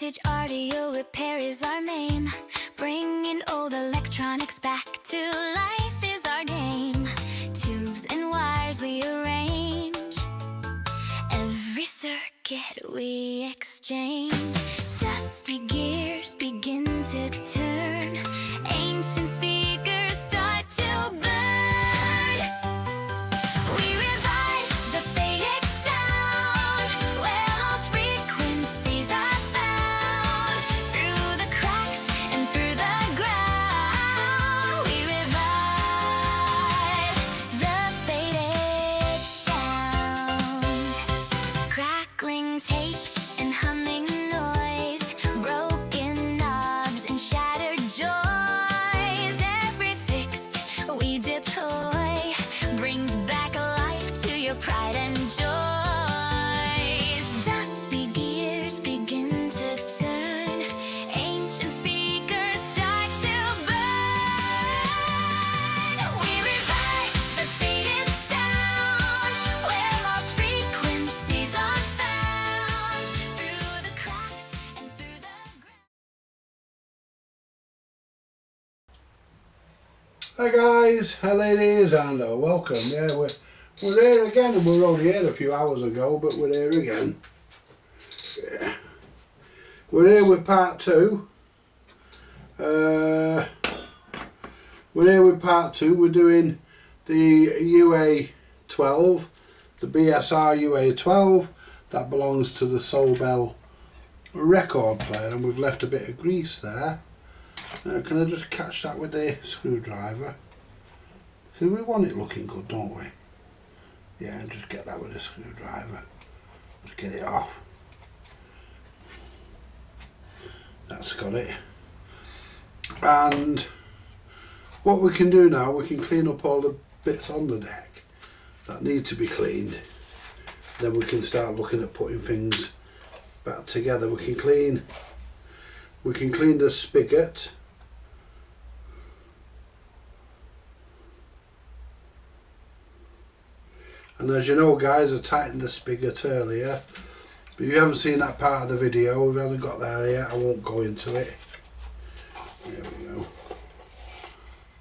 Vintage audio repair is our main. Bringing old electronics back to life is our game. Tubes and wires we arrange. Every circuit we exchange. Dusty gears begin to turn. Ancient speakers start to burn. We revive the faded sound, where lost frequencies are found. Through the cracks and through the ground, we revive the faded sound. Crackling tapes and humming noise, broken knobs and shattered joys. Every fix we deploy brings back life to your pride and joys. Dusty gears begin to turn. Ancient speakers start to burn. We revive the faded sound, where lost frequencies are found. Through the cracks and through the ground. Hi guys, hi ladies, and welcome. Yeah, we're here again, and we were only here a few hours ago, but we're here again. Yeah. We're here with part two. We're here with part two. We're doing the UA 12, the BSR UA 12. That belongs to the Sobel record player, and we've left a bit of grease there. Can I just catch that with the screwdriver? Because we want it looking good, don't we? Yeah, and just get that with a screwdriver. Just get it off. That's got it. And what we can do now, we can clean up all the bits on the deck that need to be cleaned. Then we can start looking at putting things back together. We can clean the spigot. And as you know guys, I tightened the spigot earlier, but if you haven't seen that part of the video, if you haven't got there yet, I won't go into it. There we go.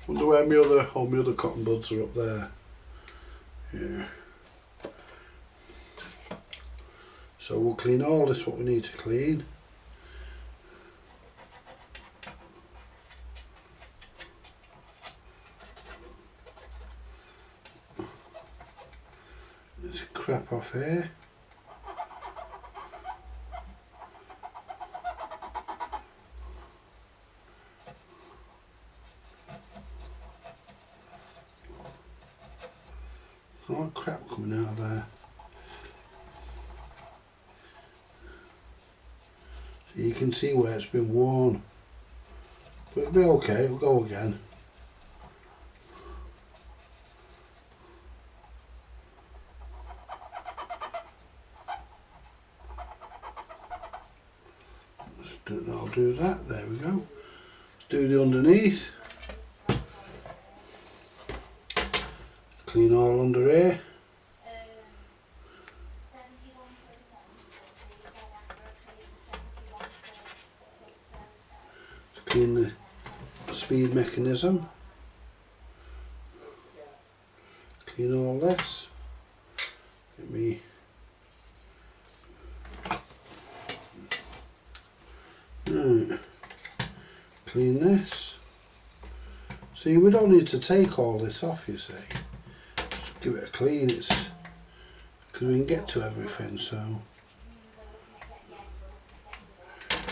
Wonder where all my other cotton buds are up there. Yeah. So we'll clean all this, what we need to clean. There's crap off here. A lot of crap coming out of there. So you can see where it's been worn. But it'll be okay, it'll go again. I'll do that, there we go. Let's do the underneath. Clean all under here. Clean the speed mechanism. Clean all this. Get me clean this. See, we don't need to take all this off, you see. Just give it a clean, it's because we can get to everything, so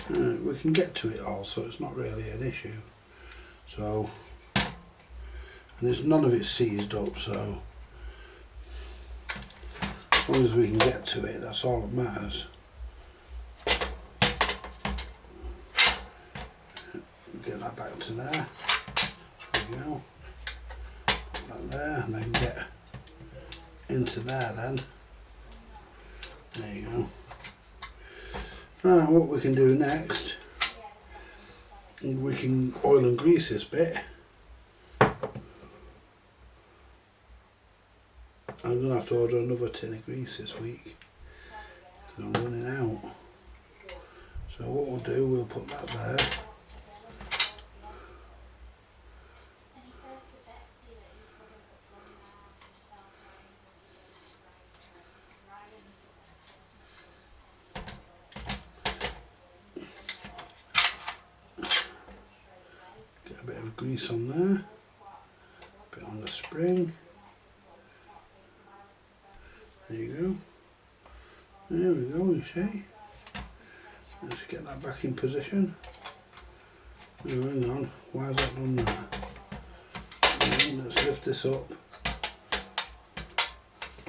we can get to it all, so it's not really an issue. So, and none of it's seized up, so as long as we can get to it, that's all that matters. Get that back to there. There we go. Put that there, and then get into there then. There you go. Right, what we can do next, we can oil and grease this bit. I'm going to have to order another tin of grease this week because I'm running out. So what we'll do, we'll put that there. Get a bit of grease on there, a bit on the spring. There you go. There we go, you see. Let's get that back in position. Oh, hang on, why has that done that? Let's lift this up.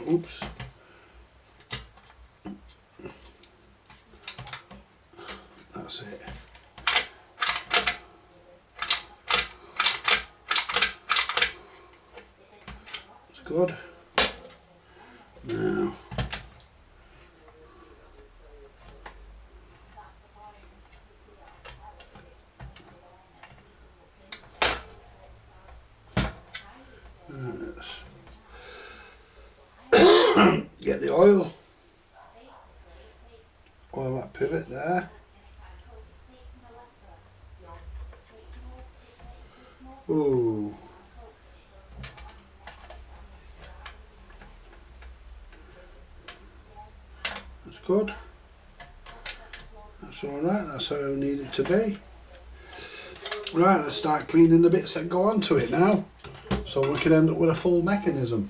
Oops. That's it. It's good. Now, let's get the oil that pivot there. Ooh. That's good. That's alright, that's how I need it to be. Right, let's start cleaning the bits that go onto it now, so we can end up with a full mechanism.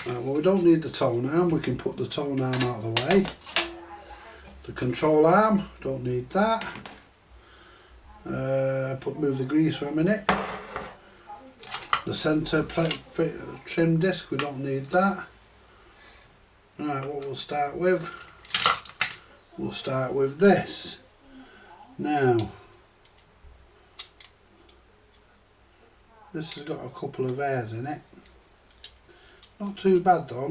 Right, well, we don't need the tone arm, we can put the tone arm out of the way. The control arm, don't need that. Move the grease for a minute. The centre trim disc, we don't need that. Right, what we'll start with this. Now, this has got a couple of hairs in it. Not too bad though.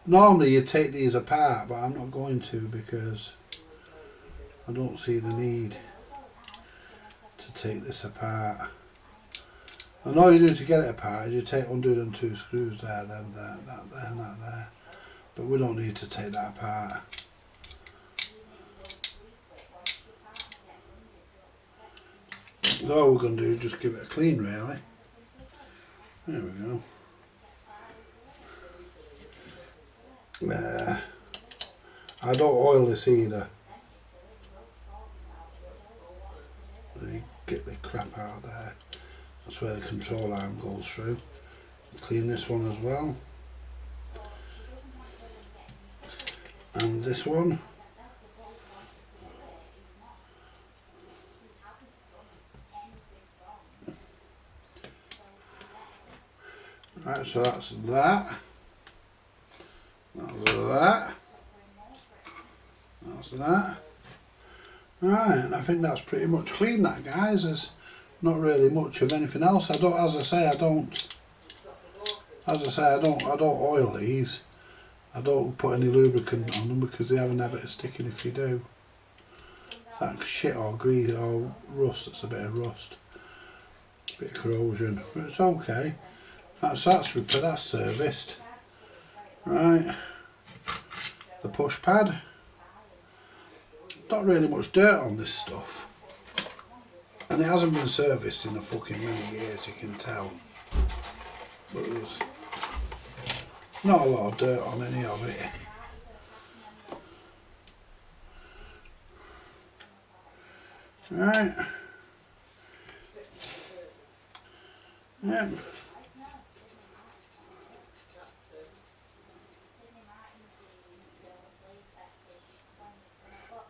Normally you take these apart, but I'm not going to because I don't see the need to take this apart. And all you do to get it apart is you undo them 2 screws there, then there, that there, and that there. But we don't need to take that apart. So all we're going to do is just give it a clean, really. There we go. I don't oil this either. Get the crap out of there. That's where the control arm goes through. Clean this one as well. And this one. Right, so that's that. That's that. That's that. Right, and I think that's pretty much clean, that, guys. There's not really much of anything else. I don't oil these. I don't put any lubricant on them because they have a habit of sticking if you do. That shit or grease or rust, that's a bit of rust. A bit of corrosion. But it's okay. That's serviced. Right. The push pad. Not really much dirt on this stuff. And it hasn't been serviced in a fucking many years, you can tell. But there's not a lot of dirt on any of it. Right. Yep.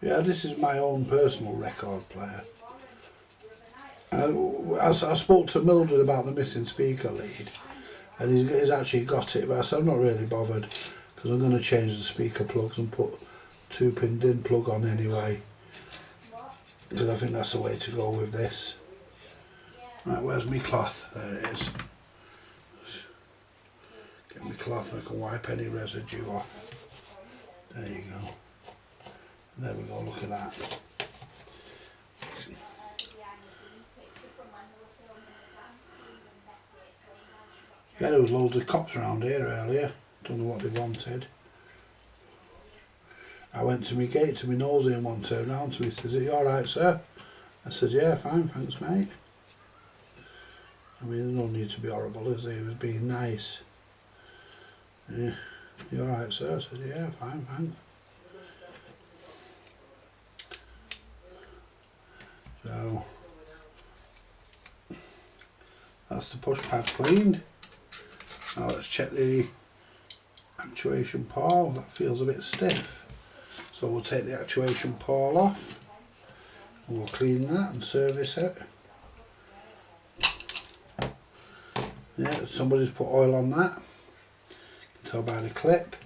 Yeah, this is my own personal record player. I spoke to Mildred about the missing speaker lead, and he's actually got it, but I said I'm not really bothered because I'm going to change the speaker plugs and put 2-pin DIN plug on anyway, because I think that's the way to go with this. Right, where's my cloth? There it is. Get my cloth and I can wipe any residue off. There you go. There we go, look at that. Yeah, there was loads of cops around here earlier. Don't know what they wanted. I went to my gate to my nosy and one turned round to me, says, "Are you alright, sir?" I said, "Yeah, fine, thanks, mate." I mean, there's no need to be horrible, is there? He was being nice. "Yeah, you alright, sir?" I said, "Yeah, fine, thanks." So, that's the push pad cleaned. Now let's check the actuation pawl. That feels a bit stiff. So we'll take the actuation pawl off and we'll clean that and service it. Yeah, somebody's put oil on that. You can tell by the clip.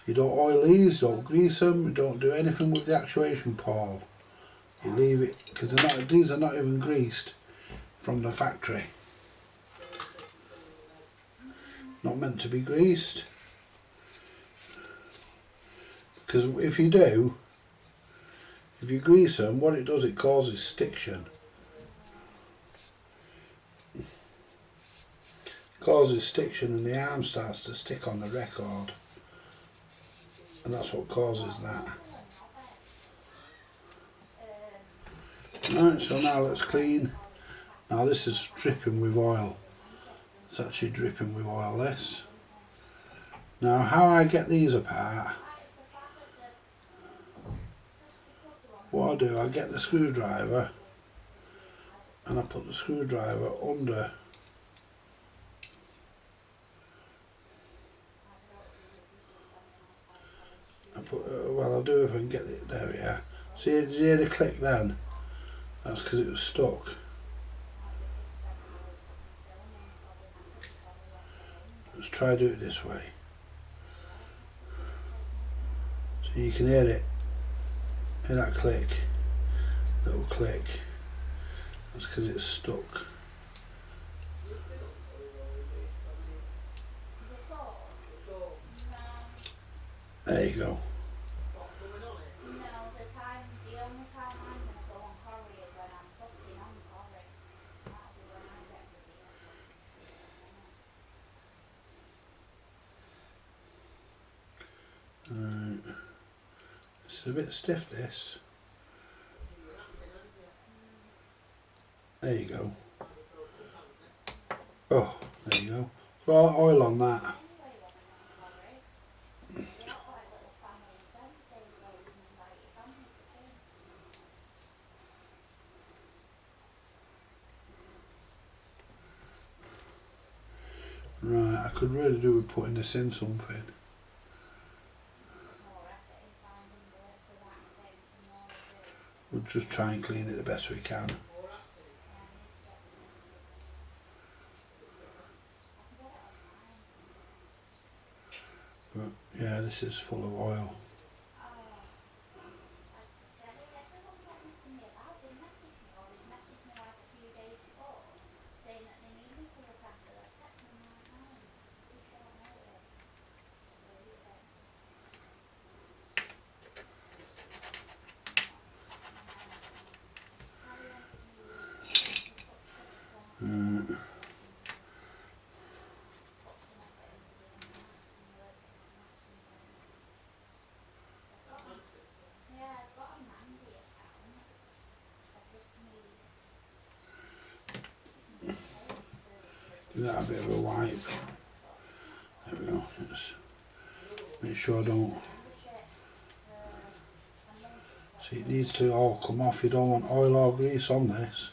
You don't oil these, don't grease them, you don't do anything with the actuation pawl. You leave it, because these are not even greased from the factory. Not meant to be greased. Because if you do, if you grease them, what it does, it causes stiction. It causes stiction and the arm starts to stick on the record. And that's what causes that. Right, so now let's clean. Now this is dripping with oil. It's actually dripping with oil, this. Now how I get these apart, what I do, I get the screwdriver and I put the screwdriver under well, I'll do if I can get it, there we are. See, did you hear the click then? That's because it was stuck. Let's try to do it this way. So you can hear it, hear that click, little click. That's because it's stuck. There you go. Right. It's a bit stiff, this. There you go. Oh, there you go. Put all that oil on that. Right, I could really do with putting this in something. We'll just try and clean it the best we can. But yeah, this is full of oil. Give that a bit of a wipe. There we go. Just make sure I don't. See, it needs to all come off. You don't want oil or grease on this.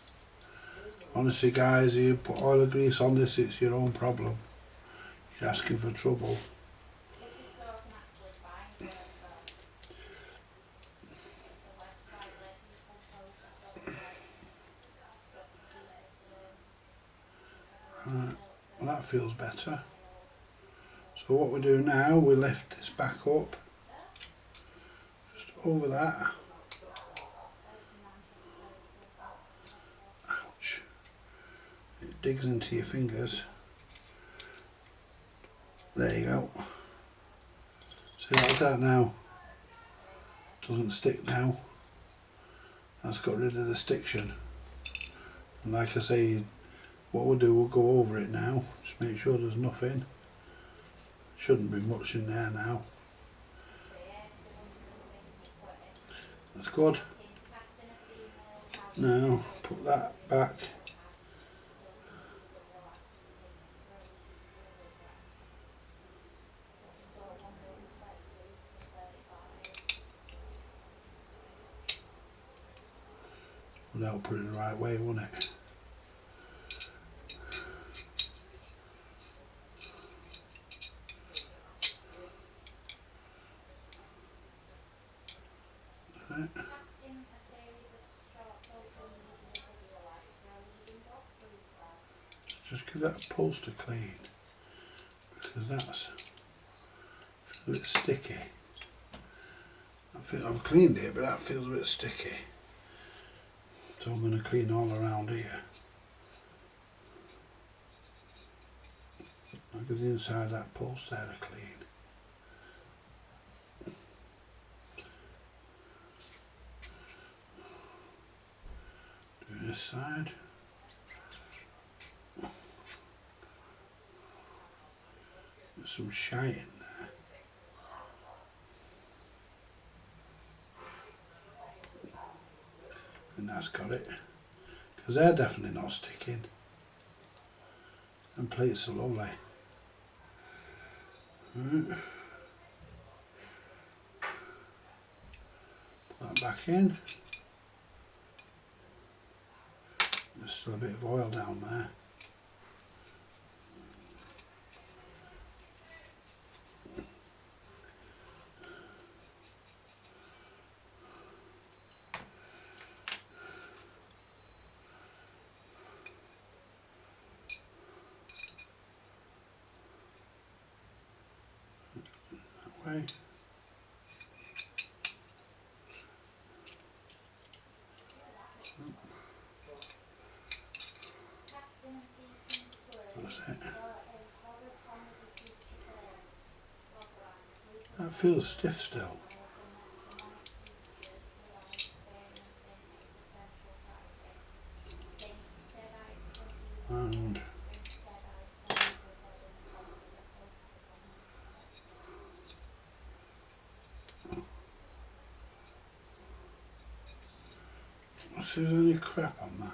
Honestly, guys, if you put oil or grease on this, it's your own problem. You're asking for trouble. Right, well, that feels better. So what we do now, we lift this back up, just over that. Ouch. It digs into your fingers. There you go. See, like that now. Doesn't stick now. That's got rid of the stiction. And like I say, what we'll do, we'll go over it now. Just make sure there's nothing. Shouldn't be much in there now. That's good. Now put that back. Without putting it the right way, won't it? Right. Just give that a pulse to clean, because that's a bit sticky. I feel I've cleaned it, but that feels a bit sticky. So I'm going to clean all around here. I'll give the inside of that pulse there a clean. Do this side. There's some shite in there. And that's got it. Because they're definitely not sticking. And plates are lovely. Right. Put that back in. There's still a bit of oil down there. That way. That's it. That feels stiff still. And see if there's any crap on that.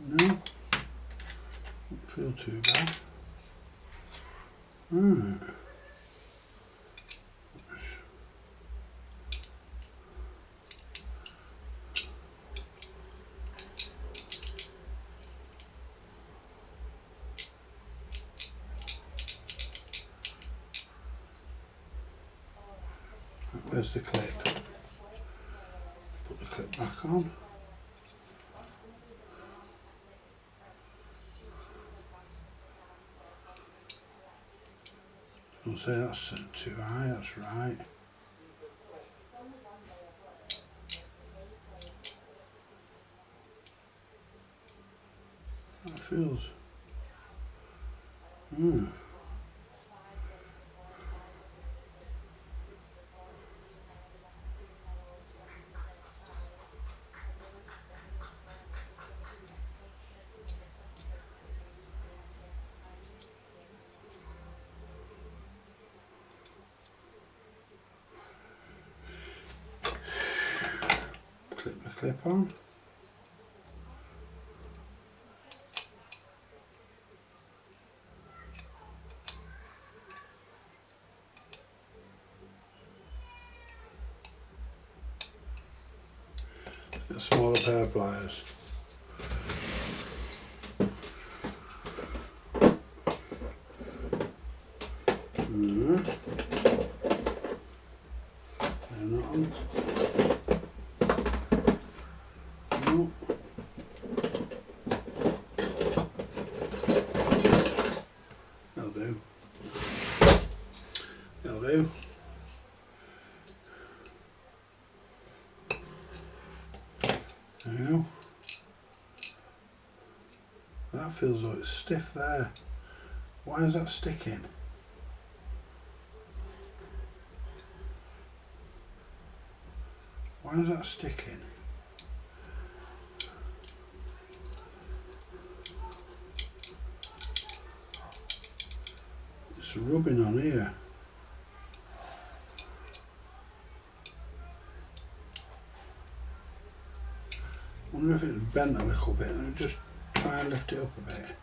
No, don't feel too bad. Right. Where's the clip? Put the clip back on. I'll say that's too high, that's right. That feels. Clip the clip on. A smaller pair of pliers. They're not on. No. That'll do. That'll do. There you go. That feels like it's stiff there. Why is that sticking? Why is that sticking? It's rubbing on here. I wonder if it's bent a little bit. Let me just try and lift it up a bit.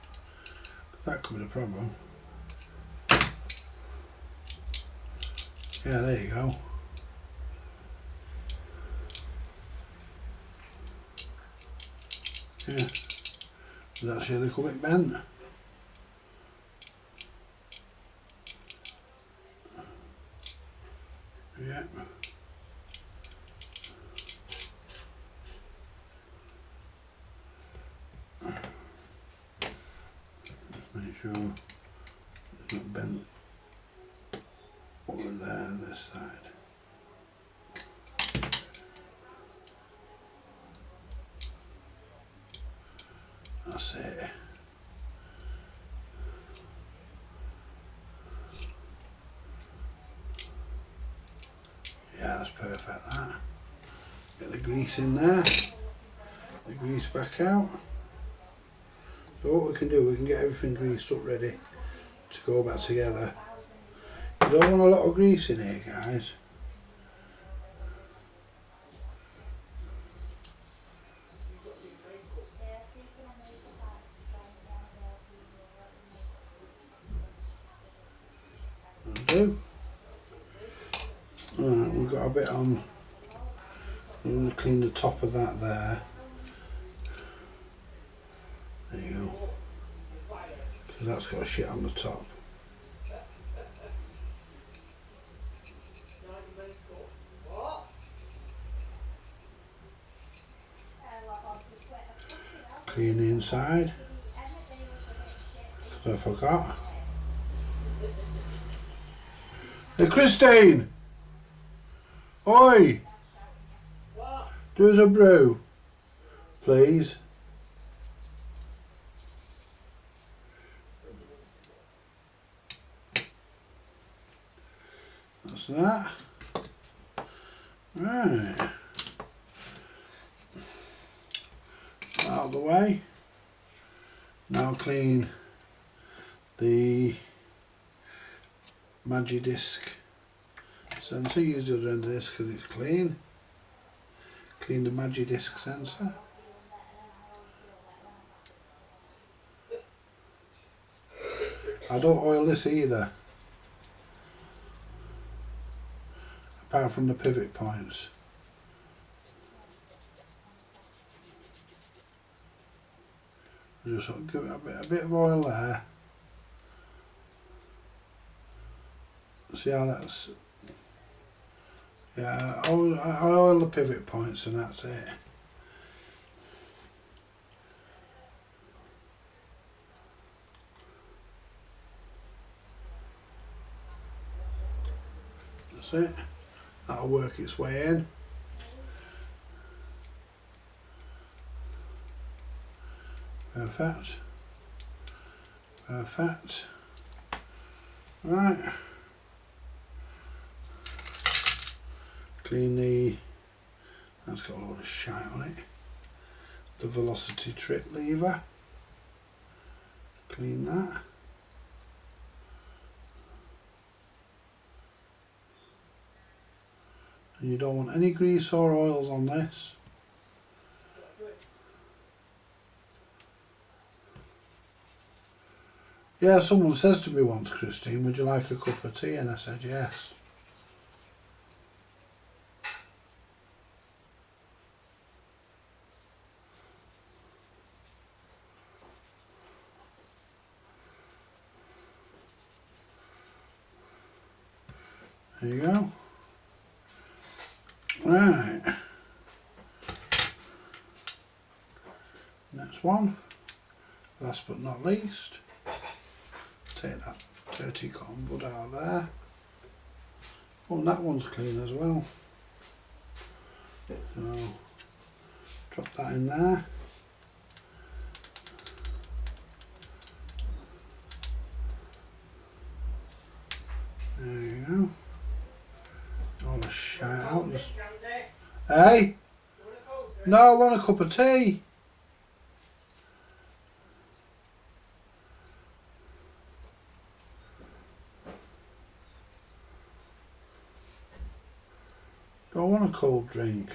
That could be the problem. Yeah, there you go. Yeah, it's actually a little bit bent. Yeah. Make sure it's not bent over there, this side. That's it. Yeah, that's perfect, that. Get the grease in there, the grease back out. So what we can do, we can get everything greased up ready to go back together. You don't want a lot of grease in here, guys. Do. Alright, we've got a bit on. I'm going to clean the top of that there. There you go. Because that's got a shit on the top. Clean the inside. Because I forgot. Hey Christine! Oi! Do us a brew, please. That's that. Right. Out of the way. Now clean the Magidisc sensor. Use the other end of this because it's clean. Clean the Magidisc sensor. I don't oil this either, apart from the pivot points. Just give it a bit of oil there. See how that's. Yeah, I oil the pivot points and that's it. That's it. That'll work its way in. Perfect. Perfect. Right. Clean the, that's got a lot of shite on it. The velocity trip lever. Clean that. And you don't want any grease or oils on this. Yeah, someone says to me once, Christine, would you like a cup of tea? And I said yes. There you go. Right. Next one. Last but not least. Take that dirty cotton bud out of there. Oh, and that one's clean as well. So, drop that in there. There you go. All the shite out. Hey? No, I want a cup of tea. Do I want a cold drink?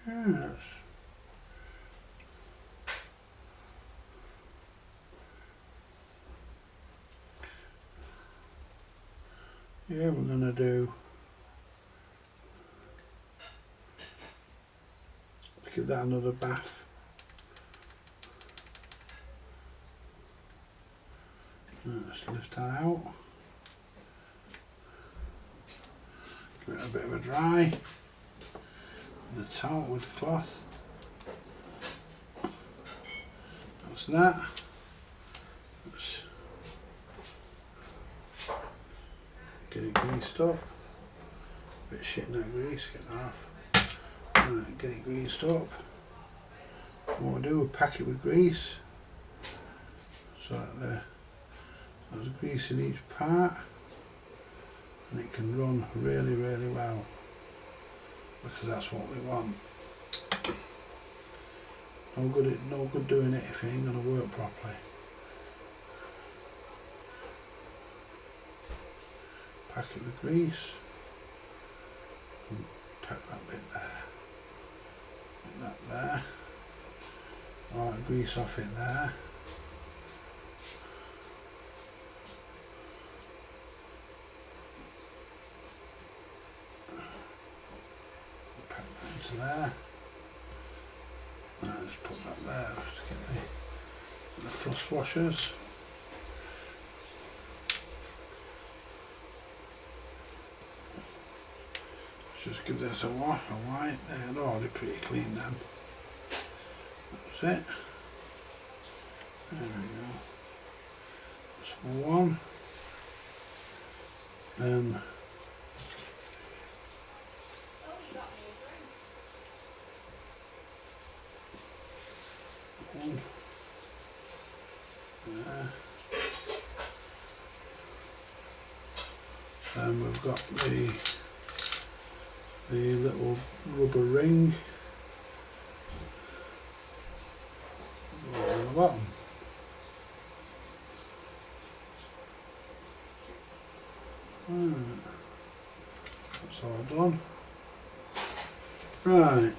Yes. Yeah, we're going to do, give that another bath. Let's lift that out. Give it a bit of a dry. The towel with the cloth. That's that. Let's get it greased up. Bit of shit in that grease, get that off. Right, get it greased up. What we do, we pack it with grease so that there's grease in each part, and it can run really, really well, because that's what we want. No good doing it if it ain't going to work properly. Pack it with grease and pack that bit there, put that there. All that grease off it there. Pack that into there. Let's put that there to get the frost washers. Let's just give this a wipe. They're already pretty clean then. That's it. There we go. That's one. Then one. There. Then we've got the little rubber ring on the bottom. Right. That's all done. Right.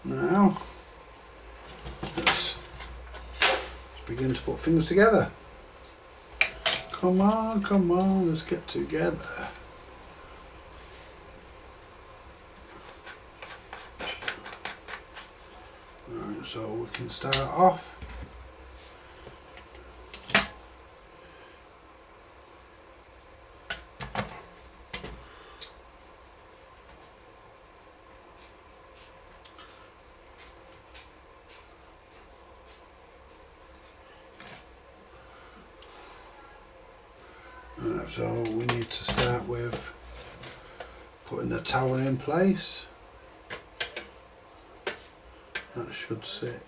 Now let's begin to put things together. Come on, let's get together. Right, so we can start off. So we need to start with putting the tower in place. That should sit.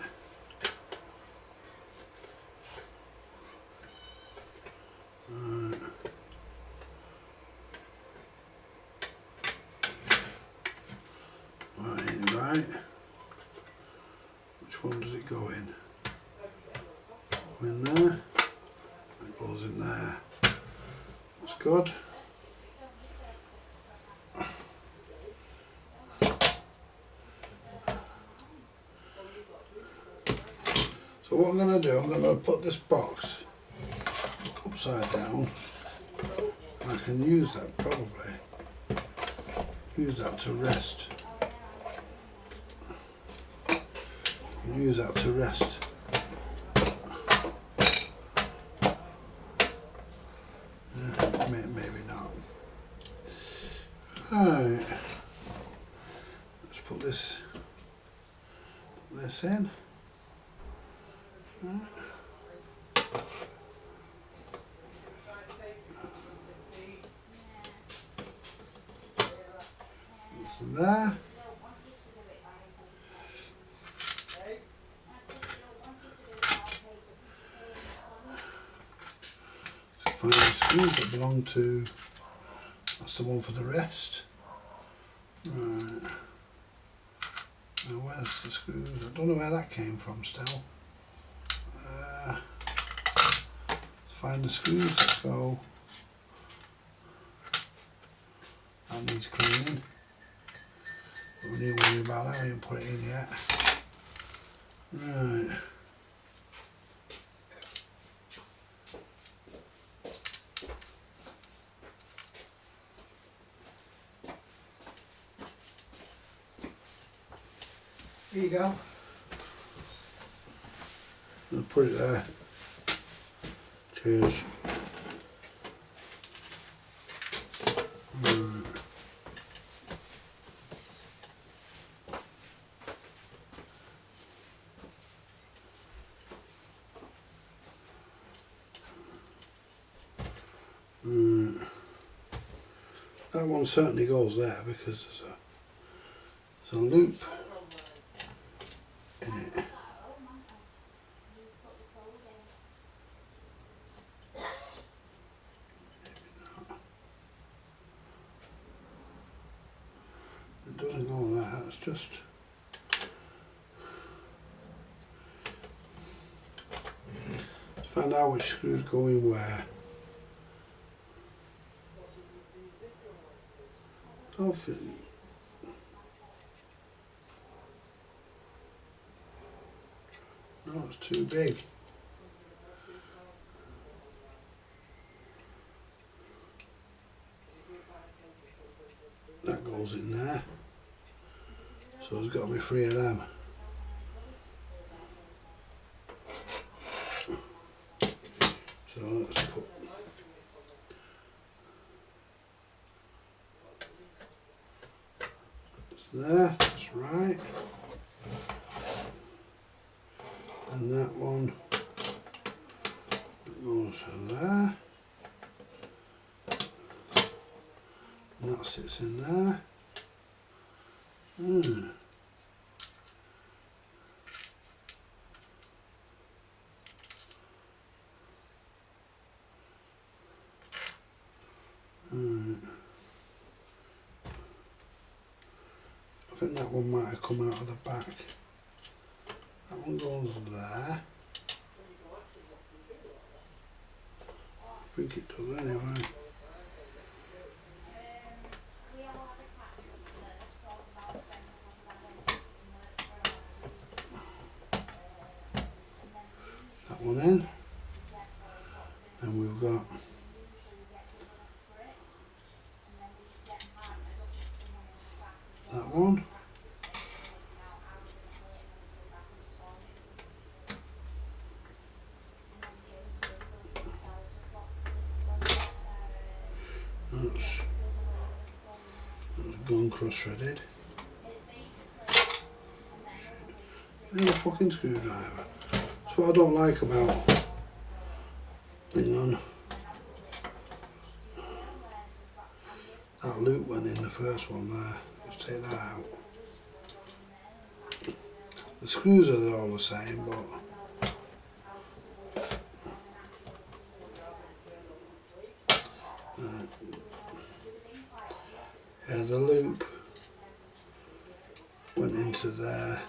Right. Which one does it go in? Go in there. It goes in there. That's good. So what I'm going to do, I'm going to put this box upside down. I can use that probably. Use that to rest. Use that to rest. Maybe not. Right. Let's put this in. Right. That's there. Find the screws that belong to, that's the one for the rest. Right. Now where's the screws? I don't know where that came from still. there. Let's find the screws. Let's go. That needs cleaning. But we need to worry about that. We haven't put it in yet. Right. Here you go. I'll put it there. Cheers. That one certainly goes there because there's a loop in it. It doesn't go there, it's just to find out which screws go in where. Don't fit. No, it's too big. That goes in there. So there's got to be 3 of them. So let's put there, that's right. And that one goes there. And that sits in there. I think that one might have come out of the back. That one goes there. I think it does anyway. That one in. And we've got that one. That's gone cross-threaded. Another fucking screwdriver. That's what I don't like about. Hang on. That loop went in the first one there. Let's take that out. The screws are all the same, but yeah, the loop went into there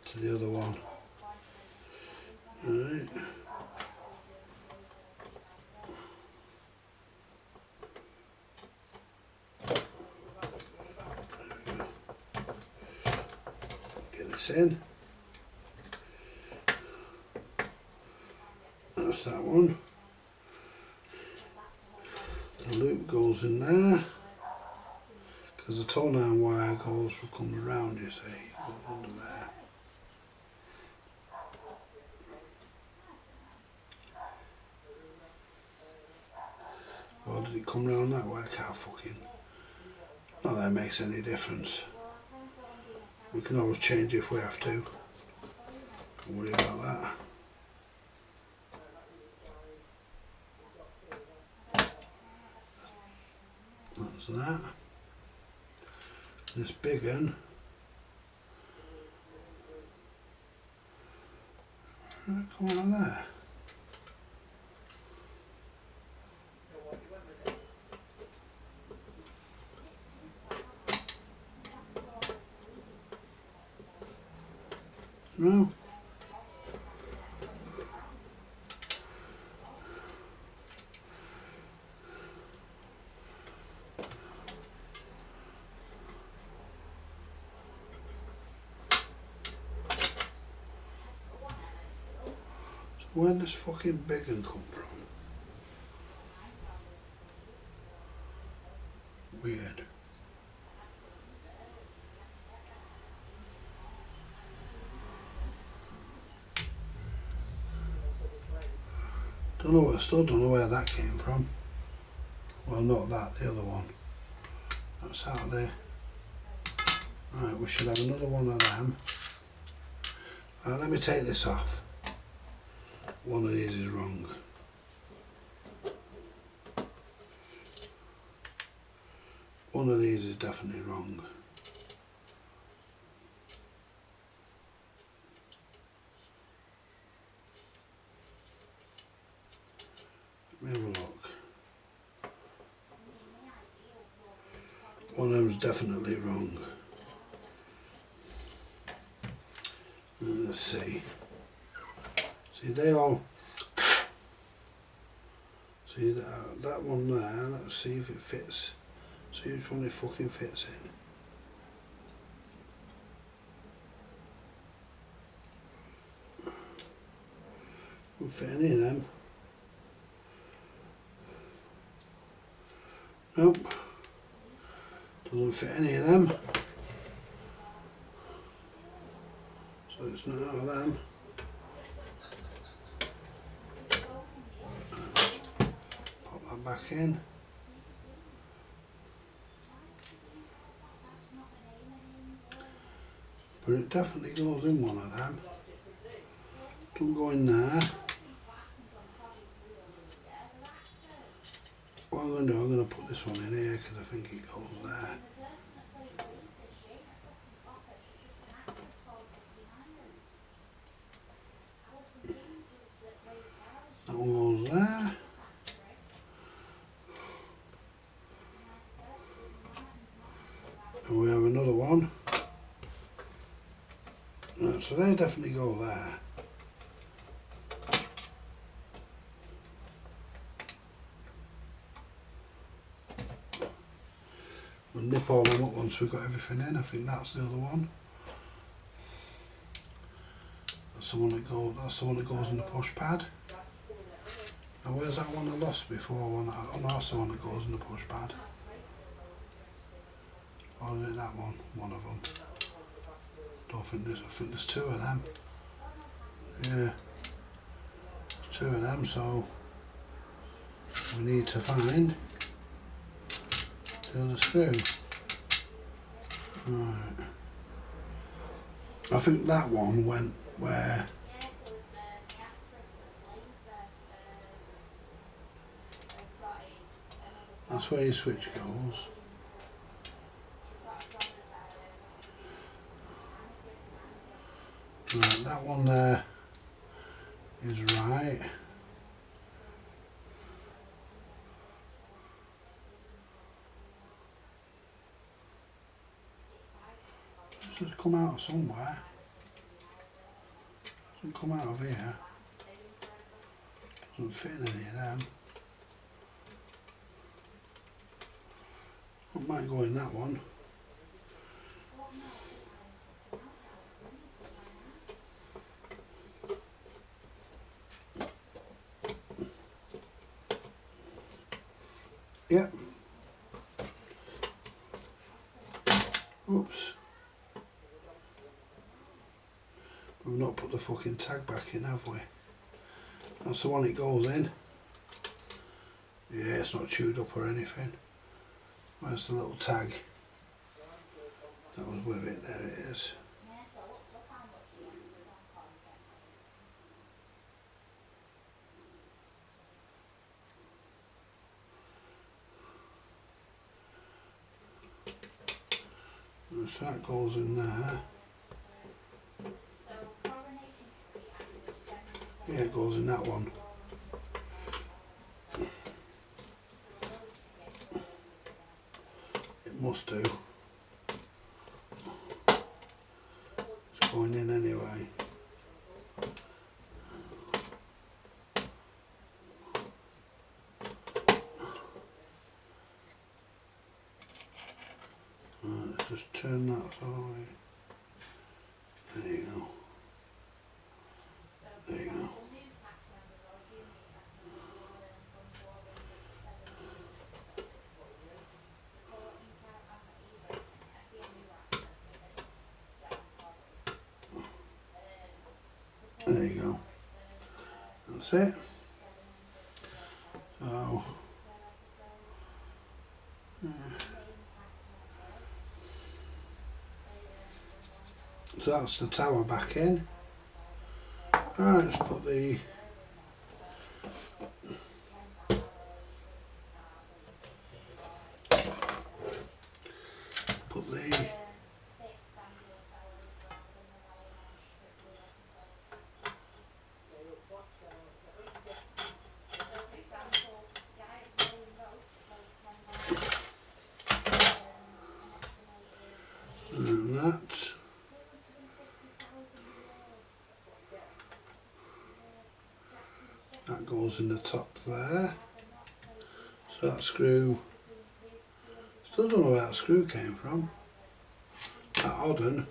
to the other one. Alright. Get this in. That's that one. The loop goes in there because the tone iron wire comes round, you see, goes under there. Or did it come round that way? I can't fucking. Not that it makes any difference. We can always change if we have to. Don't worry about that. That's that. This big one. Come on there. No. Where does fucking big un come from? Weird. I still don't know where that came from. Well, not that, the other one. That's out there. Right, we should have another one of them. Let me take this off. One of these is wrong. One of these is definitely wrong. Let me have a look. One of them's definitely wrong. Let's see. See, they all... See that one there, let's see if it fits. See which one it fucking fits in. Doesn't fit any of them. Nope. Doesn't fit any of them. So it's not out of them. Pop that back in. But it definitely goes in one of them. Don't go in there. What I'm going to do, I'm going to put this one in here because I think it goes there. That one goes there. And we have another one. Right, so they definitely go there. We'll nip all them up once we've got everything in. I think that's the other one. That's the one that goes in the push pad. And where's that one I lost before? Oh no, that's the one that goes in the push pad. Or is it that one? One of them. I think there's two of them. Yeah. There's two of them, so we need to find the other screw. Right. I think that one went where that's where your switch goes. Right, that one there is right. This has come out of somewhere. Doesn't come out of here. Doesn't fit in any of them. It might go in that one. Yep. Oops. We've not put the fucking tag back in, have we? That's the one it goes in. Yeah, it's not chewed up or anything. Where's the little tag? That was with it, there it is. So that goes in there. Yeah, it goes in that one. It must do. It's going in anyway. Right, let's just turn that so there you go. There you go. that's it. So, so that's the tower back in. Right, let's put the and that goes in the top there. So that screw, still don't know where that screw came from. That odd one.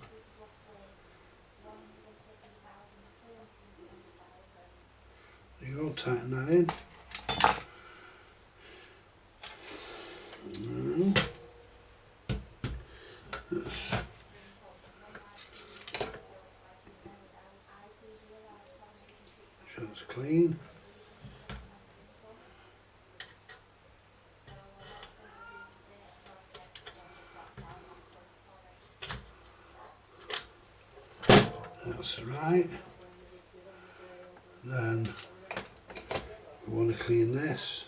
There you go, tighten that in. Now, let's sure it's clean. That's right. Then we want to clean this.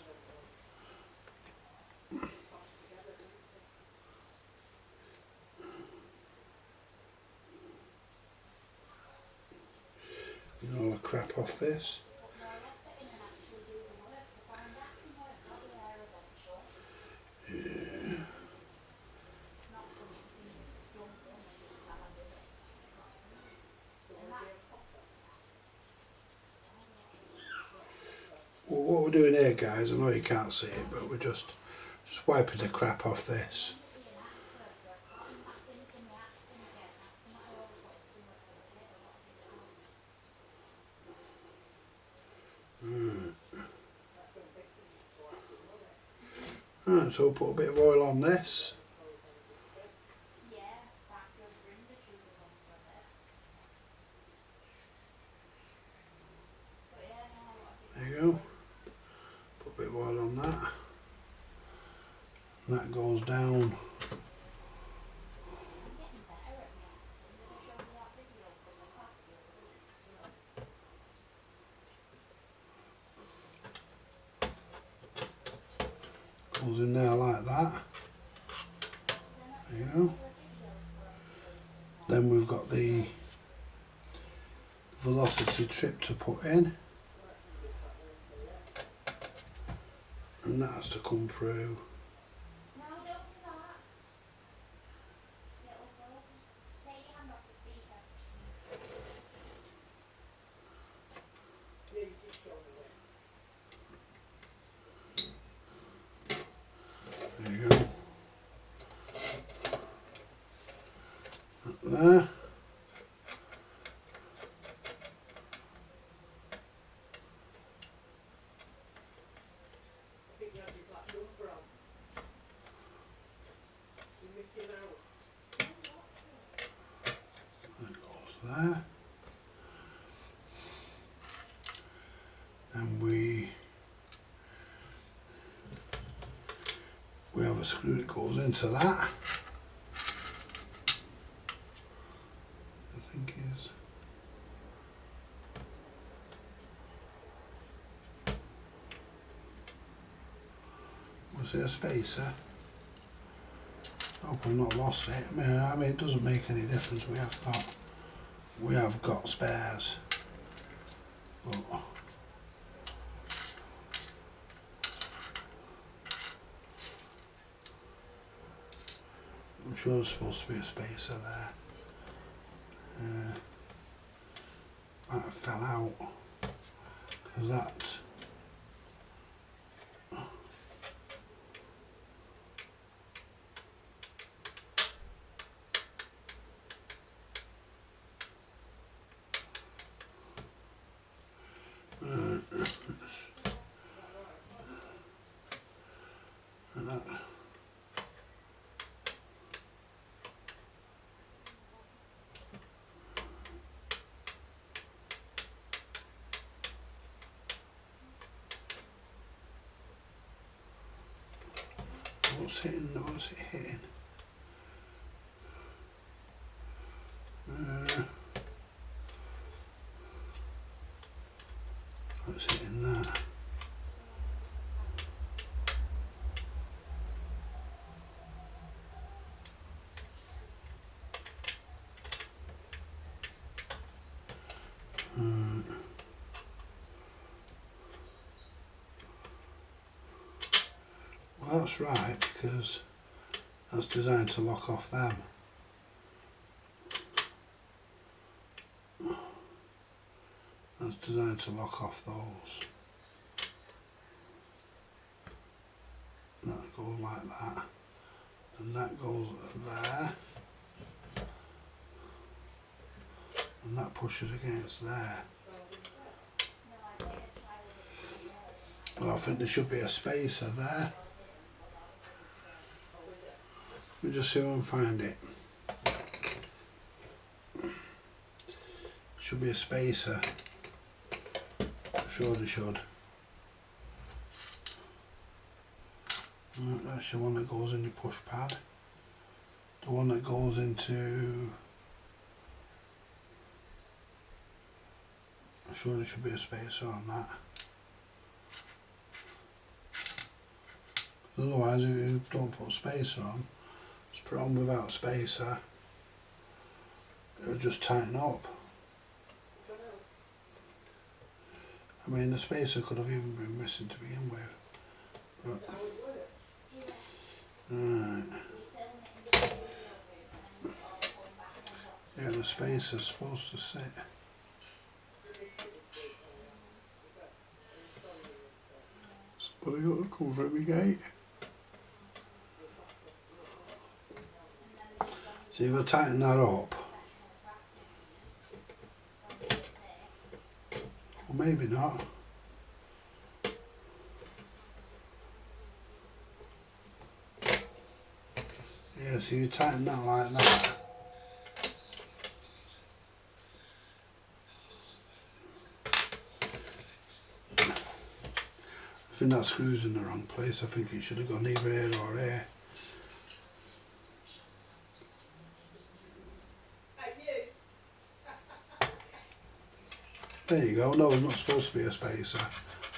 Get all the crap off this. Yeah. Well, what we're doing here, guys, I know you can't see it, but we're just wiping the crap off this. Right, so we'll put a bit of oil on this. There you go. Put a bit of oil on that. And that goes down. Goes in there like that. There you go. Then we've got the velocity trip to put in. And that has to come through. There you go. That there. That goes there. And we have a screw that goes into that. I think is. Was it a spacer? I hope I've not lost it. I mean, it doesn't make any difference. We have got spares. But I'm sure there's supposed to be a spacer there. Might have fell out because that. What's it hitting? What's hitting that? Well, that's right, because that's designed to lock off them. That's designed to lock off those. That goes like that, and that goes there, and that pushes against there. Well, I think there should be a spacer there. Let me just see if I can find it. Should be a spacer. I'm sure there should. Right, that's the one that goes in the push pad. The one that goes into... I'm sure there should be a spacer on that. Otherwise, if you don't put a spacer on, just put it on without a spacer, it'll just tighten up. I mean, the spacer could have even been missing to begin with. But, right. Yeah, the spacer's supposed to sit. Somebody got the cover at my gate. So if I tighten that up, or maybe not. Yeah, so you tighten that like that. I think that screw's in the wrong place. I think it should have gone either here or here. There you go. No, it's not supposed to be a spacer.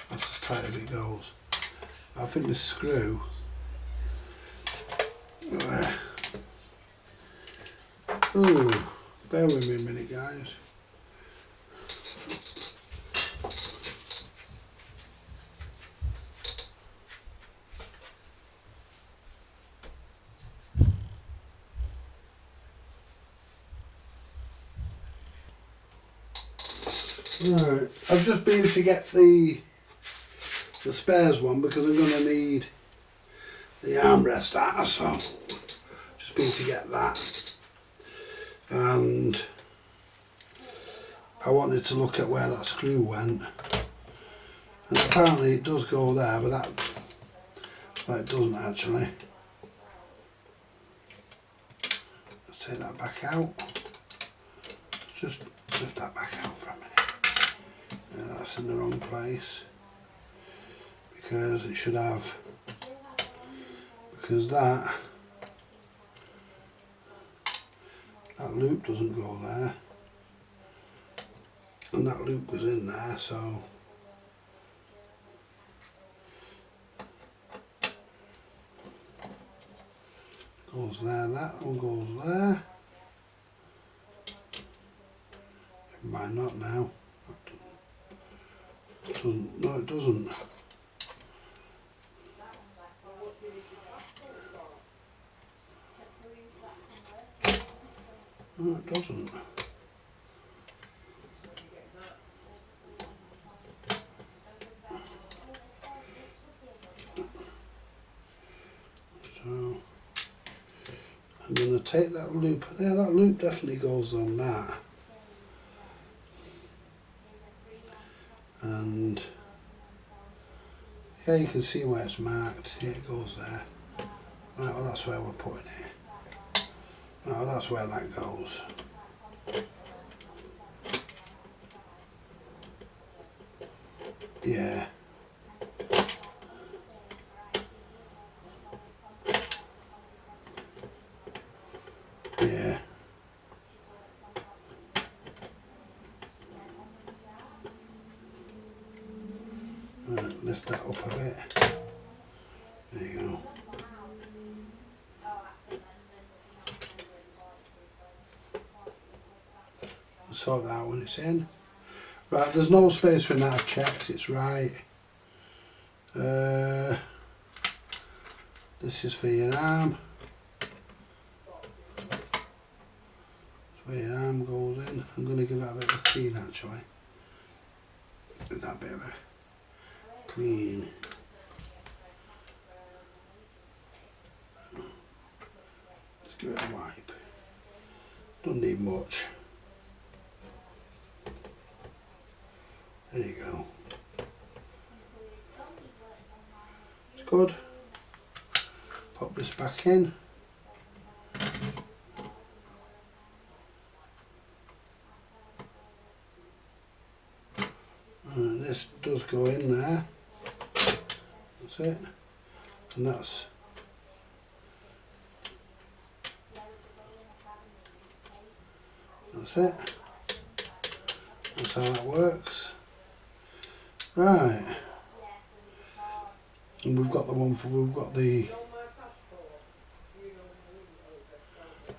That's as tight as it goes. I think this screw... Ooh, bear with me a minute, guys. Right, I've just been to get the spares one because I'm going to need the armrest out, so just been to get that, and I wanted to look at where that screw went, and apparently it does go there, but that, well, it doesn't actually. Let's take that back out. Let's just lift that back out for a minute. Yeah, that's in the wrong place, because it should have, because that loop doesn't go there, and that loop goes in there, so goes there, that one goes there. It might not now. It doesn't, no it doesn't. No it doesn't. So I'm going to take that loop, yeah, that loop definitely goes on that, and yeah, you can see where it's marked. Yeah, it goes there. Right, well that's where we're putting it. Right, well that's where that goes. Yeah. lift that up a bit. There you go. Sort that out when it's in. Right, there's no space for that. I've checked, it's right. This is for your arm. That's where your arm goes in. I'm going to give that a bit of a clean actually. Give that bit of a clean. Let's give it a wipe. Don't need much. There you go. It's good. Pop this back in. And this does go in there. That's it. And that's it. That's how that works. Right. And we've got the one for, we've got the...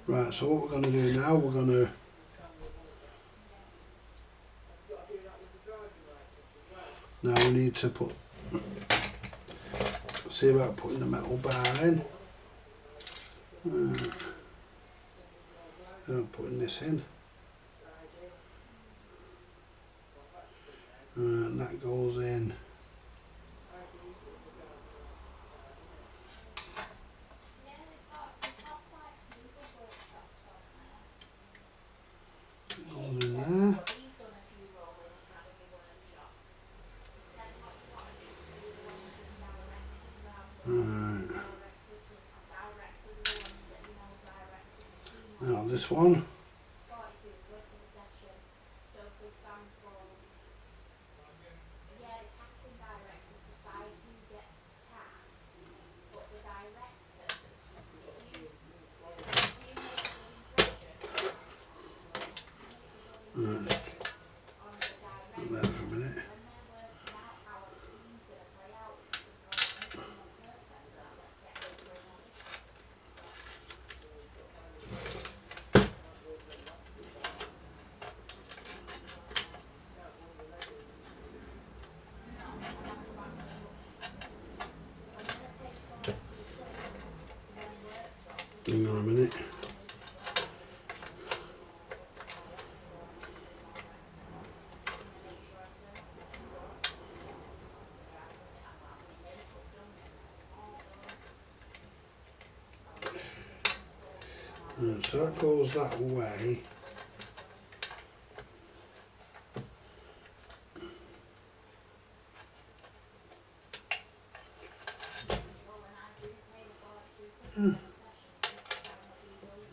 Right, so what we're going to do now, we're going to... Now we need to put... See about putting the metal bar in. Putting this in. And that goes in. Goes in there. Now this one. There for a minute. Hang on a minute. So that goes that way.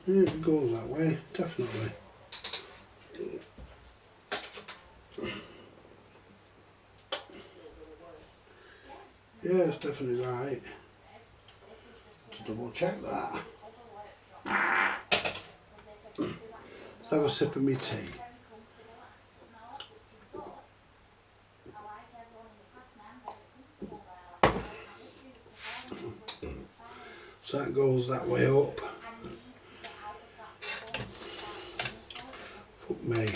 Yeah, it goes that way, definitely. Yeah, it's definitely right. To double check that. Let's have a sip of my tea. So that goes that way up. Fuck me.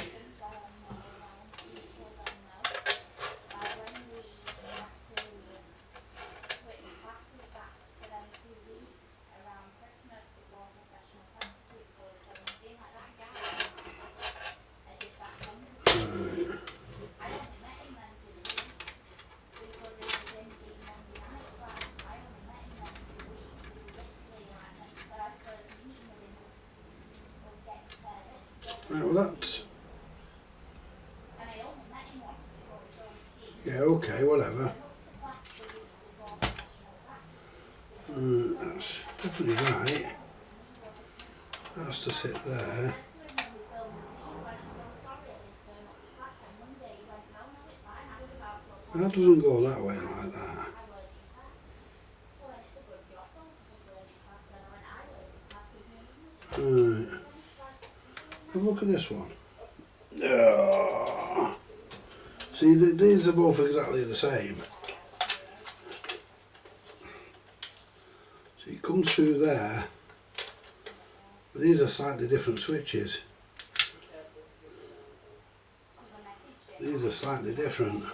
Right, well that's... Yeah, okay, whatever. That's definitely right. That has to sit there. That doesn't go that way like that. Right. Have a look at this one. Oh. See, these are both exactly the same. comes through there, but these are slightly different switches. These are slightly different.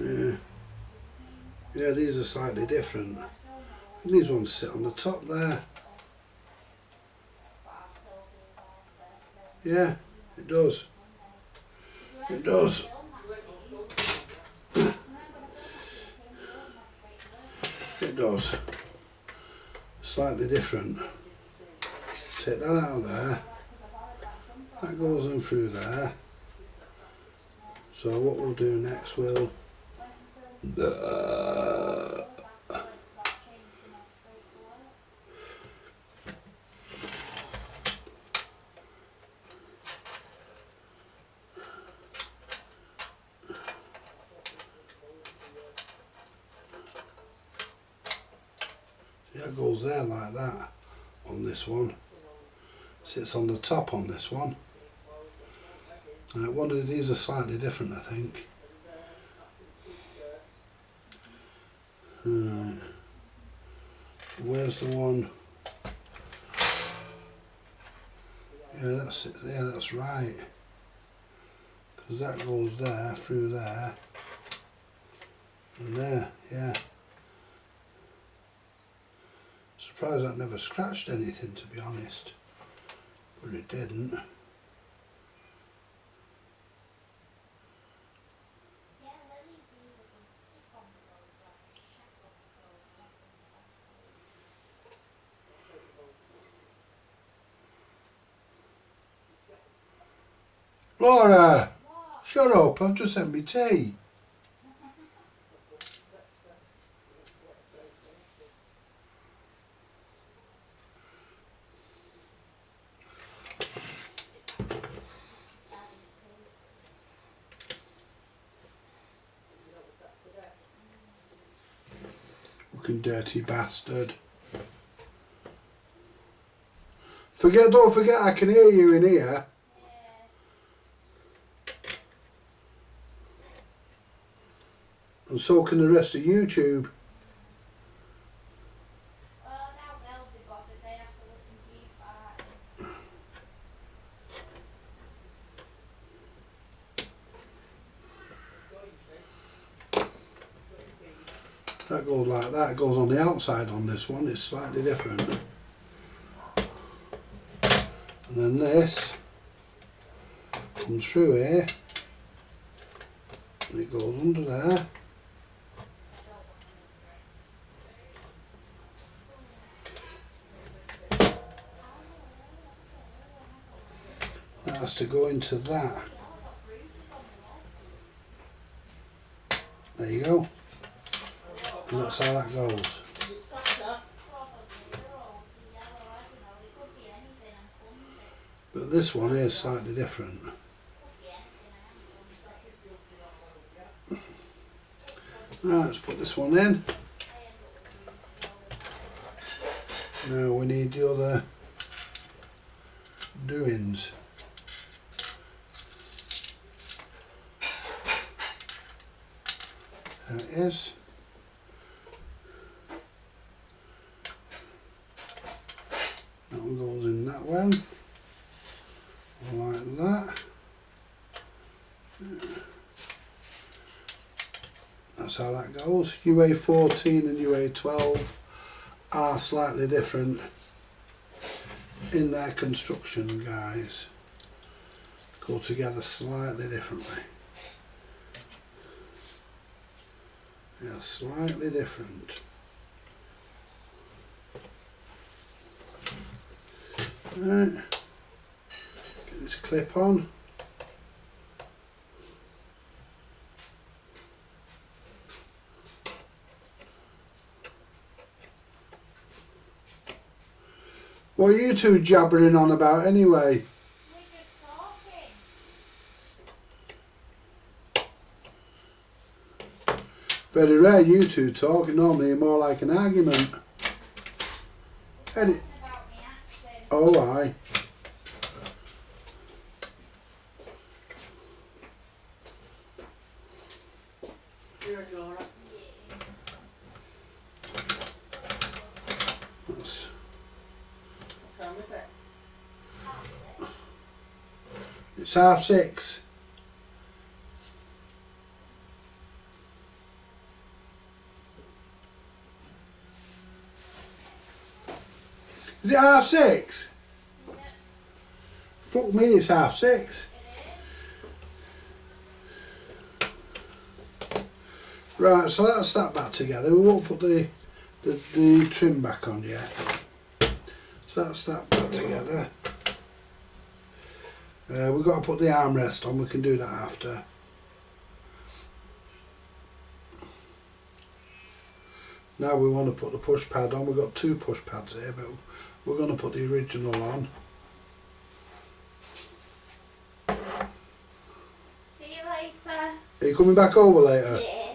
Yeah, yeah, these are slightly different. And these ones sit on the top there. Yeah, it does. It does. It does. Slightly different. Take that out of there. That goes in through there. So what we'll do next, we'll that goes there like that on this one. Sits on the top on this one. One of these are slightly different, I think. Right. Where's the one? Yeah, that's it. Yeah, that's right. Because that goes there, through there, and there. Yeah. Surprised that never scratched anything, to be honest. But it didn't. Laura! Shut up, I've just had me tea. Fucking dirty bastard. Don't forget I can hear you in here. And so can the rest of YouTube. That goes like that, it goes on the outside on this one, it's slightly different. And then this comes through here, and it goes under there. That has to go into that. There you go. And that's how that goes. But this one is slightly different. Now let's put this one in. Now we need the other doings. There it is. That one goes in that one, like that. That's how that goes. UA 14 and UA 12 are slightly different in their construction, guys. Go together slightly differently. Yeah, slightly different. Right. Get this clip on. What are you two jabbering on about anyway? We're just talking. Very rare you two talk, normally you're more like an argument. Edit. About my accent. Oh, aye. It's 6:30. Is it 6:30? Yeah. Fuck me, it's 6:30. Right, so that's that back together. We won't put the trim back on yet. So that's that back together. We've got to put the armrest on, we can do that after. Now we want to put the push pad on. We've got 2 push pads here, but we're going to put the original on. See you later. Are you coming back over later? Yeah.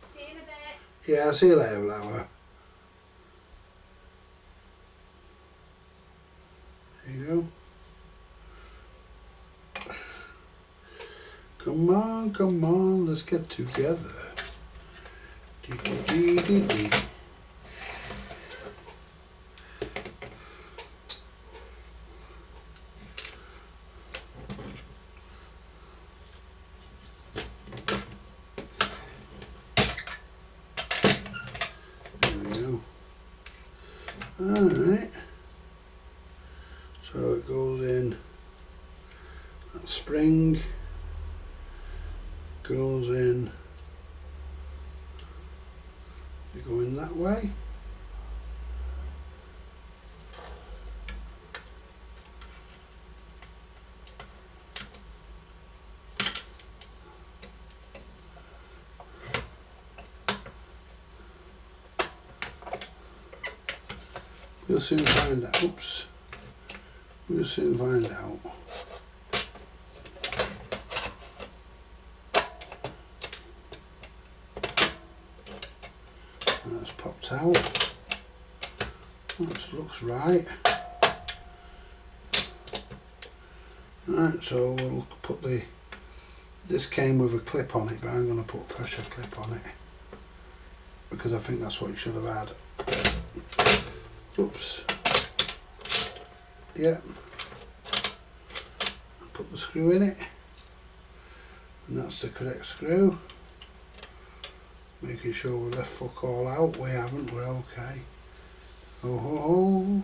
See you in a bit. Yeah, I'll see you later, Laura. There you go. Come on, let's get together. Dee. There we go. Alright. So it goes in that spring. Goes in, you go in that way. We'll soon find out. Oops. We'll soon find out. That's popped out. That looks right. Right, so we'll put this came with a clip on it, but I'm going to put a pressure clip on it because I think that's what you should have had. Oops. Yep. Put the screw in it, and that's the correct screw. Making sure we left fuck all out. We haven't, we're okay. Oh ho ho.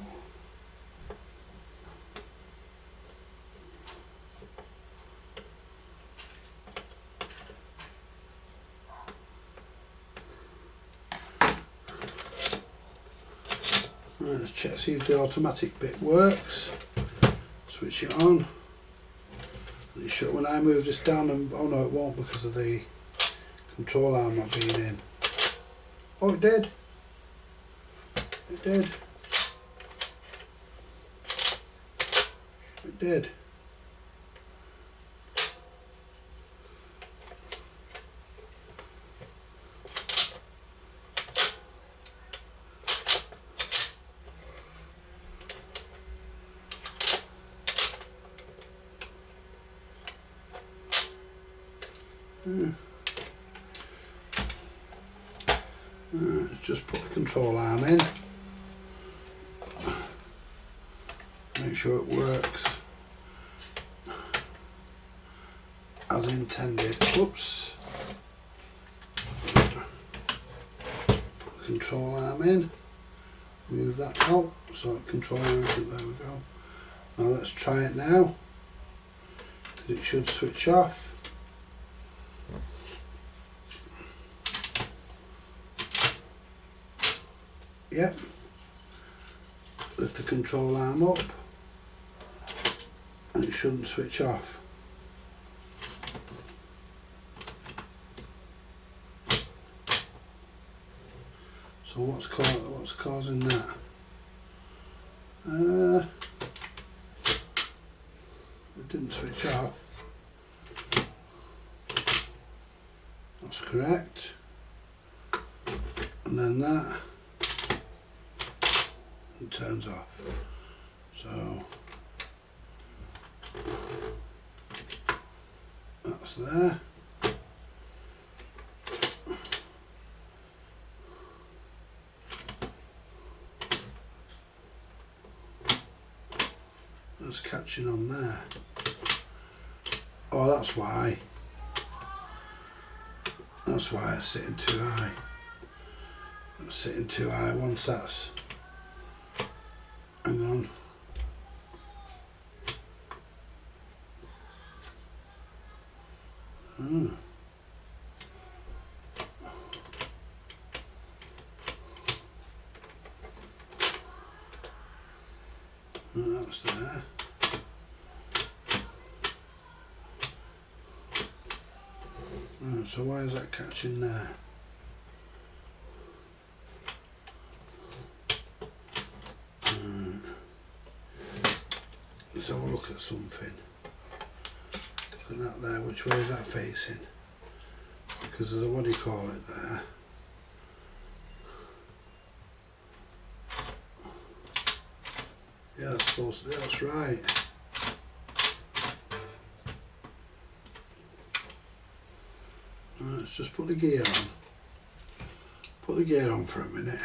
Right, let's check, see if the automatic bit works. Switch it on. It should, when I move this down, and oh no, it won't because of the control arm not being in. Oh, it did. It did. It did. Let's just put the control arm in. Make sure it works as intended. Whoops. Put the control arm in. Move that out. So the control arm, there we go. Now let's try it now. It should switch off. Yep. Lift the control arm up and it shouldn't switch off. So what's causing that? It didn't switch off. That's correct. And then that. It turns off. So that's there. That's catching on there. Oh, that's why. That's why it's sitting too high. It's sitting too high once that's... Hang on. That's there. So why is that catching there? Let's have a look at something. Look at that there, which way is that facing? Because there's a, what do you call it there? Yeah, that's supposed to be, that's right. Let's just put the gear on. Put the gear on for a minute.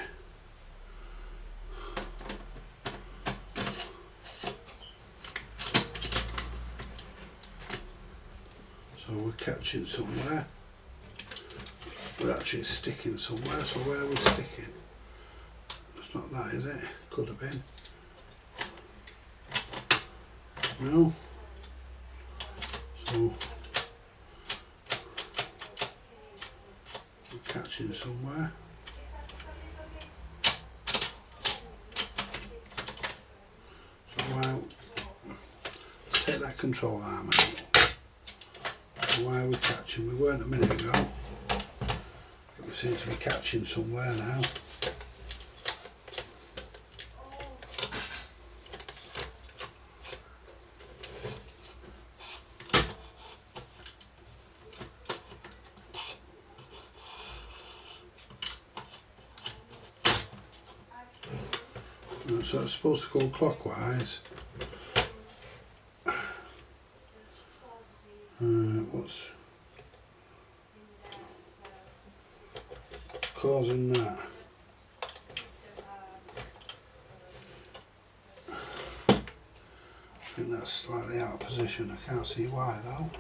So we're catching somewhere. We're actually sticking somewhere, so where are we sticking? It's not that, is it? Could have been. No. So we're catching somewhere. So let's take that control arm out. So why are we catching? We weren't a minute ago. But we seem to be catching somewhere now. So it's supposed to go clockwise. What's causing that? I think that's slightly out of position. I can't see why though.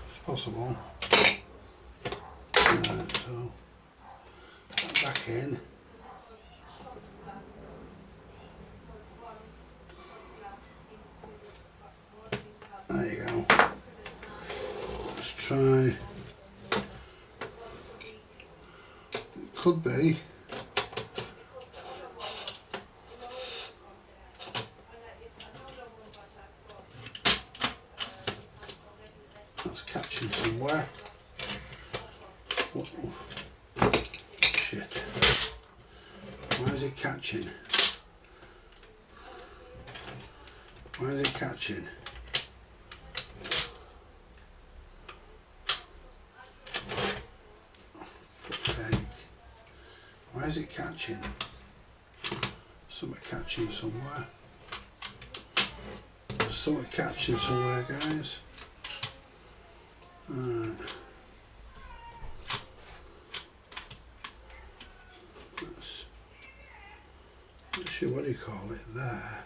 It's possible. Right, so back in. There you go. Let's try. It could be. That's catching somewhere. Oh, shit. Why is it catching? Why is it catching? Why is it catching? Something catching somewhere. There's something catching somewhere, guys. Right. That's, I'm not sure what do you call it there.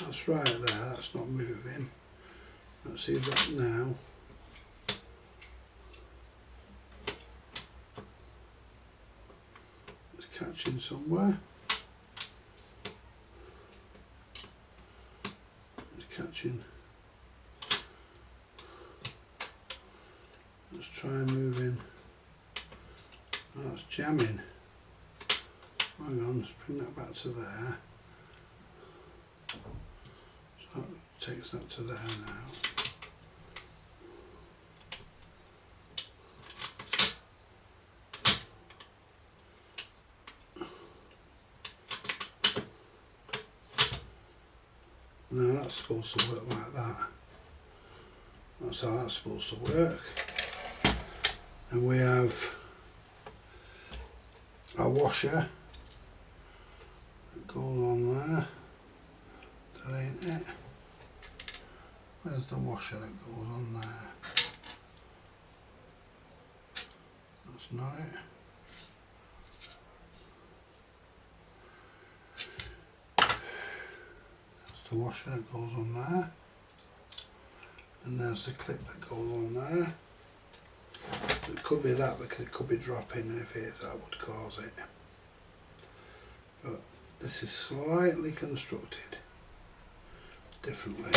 That's right there, that's not moving. Let's see that now. It's catching somewhere. It's catching. Let's try moving. Oh, it's jamming. Hang on, let's bring that back to there. So that takes that to there now. No, that's supposed to work like that. That's how that's supposed to work. And we have a washer that goes on there. That ain't it. Where's the washer that goes on there? That's not it. the washer that goes on there, and there's the clip that goes on there. It could be that because it could be dropping, and if it is, that would cause it. But this is slightly constructed differently.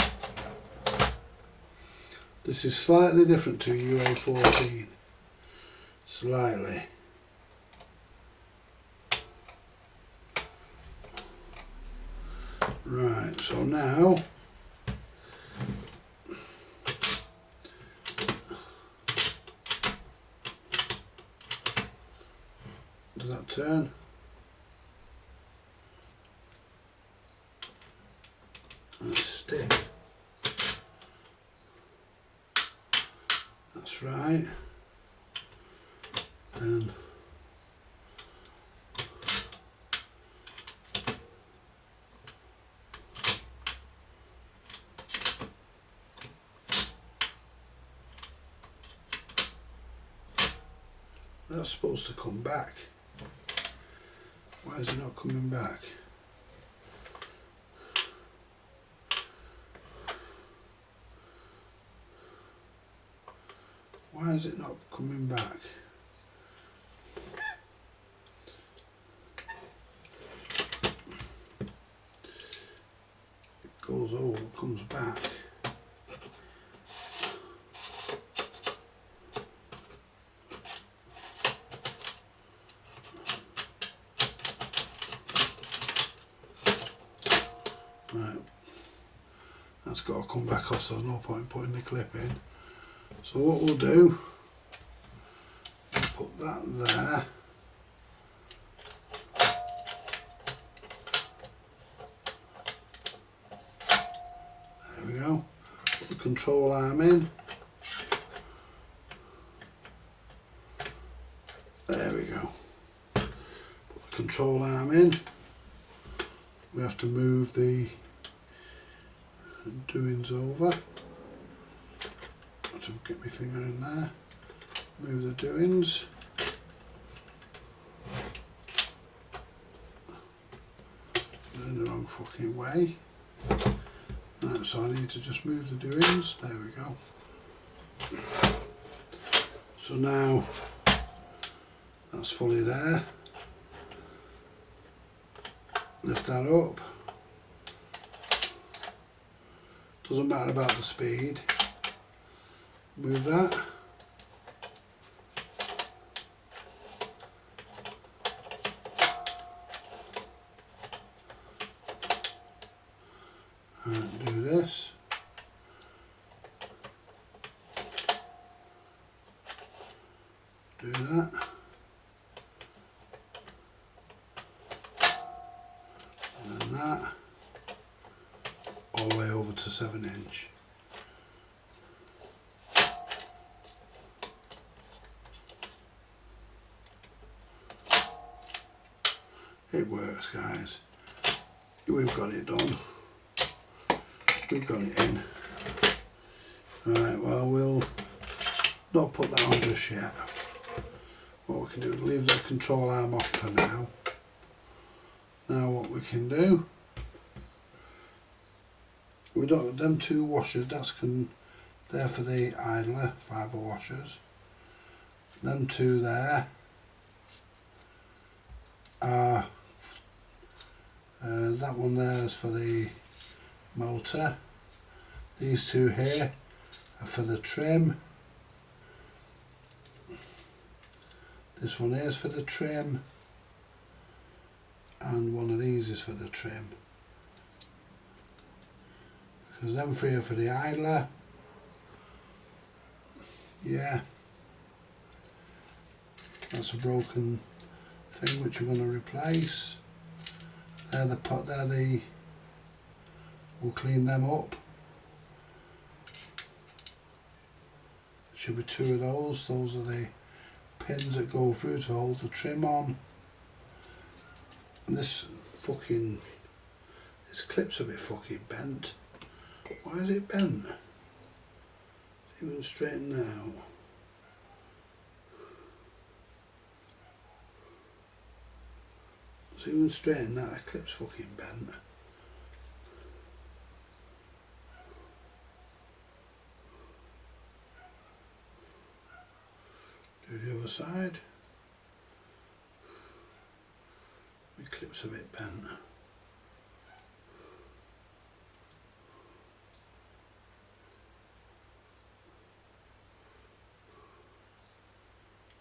This is slightly different to UA 14. Slightly. Right, so now does that turn? That's stiff. That's right. And that's supposed to come back. Why is it not coming back? Why is it not coming back? It goes over, comes back. Right, that's got to come back off, so there's no point in putting the clip in. So what we'll do, put that there. There we go. Put the control arm in. There we go. Put the control arm in. We have to move the doings over. To get my finger in there. Move the doings. In the wrong fucking way. Right, so I need to just move the doings. There we go. So now that's fully there. Lift that up. Doesn't matter about the speed. Move that. And do this. Do that. And then that. All the way over to 7-inch. It works, guys. We've got it done. We've got it in. Right, well, we'll not put that on just yet. What we can do is leave the control arm off for now. Now what we can do, we don't, them two washers, they're for the idler fibre washers. Them two there are that one there is for the motor. These two here are for the trim. This one here is for the trim, and one of these is for the trim. Because them three are for the idler. Yeah, that's a broken thing which we're going to replace. They're the pot. We'll clean them up. There should be two of those. Those are the pins that go through to hold the trim on. And this clip's a bit fucking bent. Why is it bent? It's even straightened out. It's even straightened out. That clip's fucking bent. other side. My clip's a bit bent.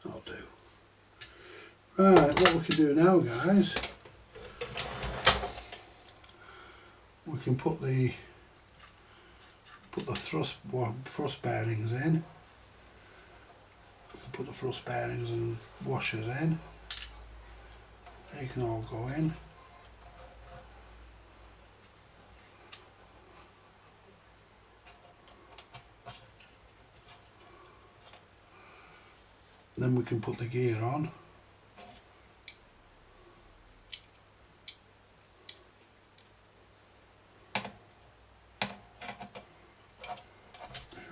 That'll do. Right, what we can do now, guys, we can put the thrust bearings in. We can put the thrust bearings and washers in. They can all go in. Then we can put the gear on.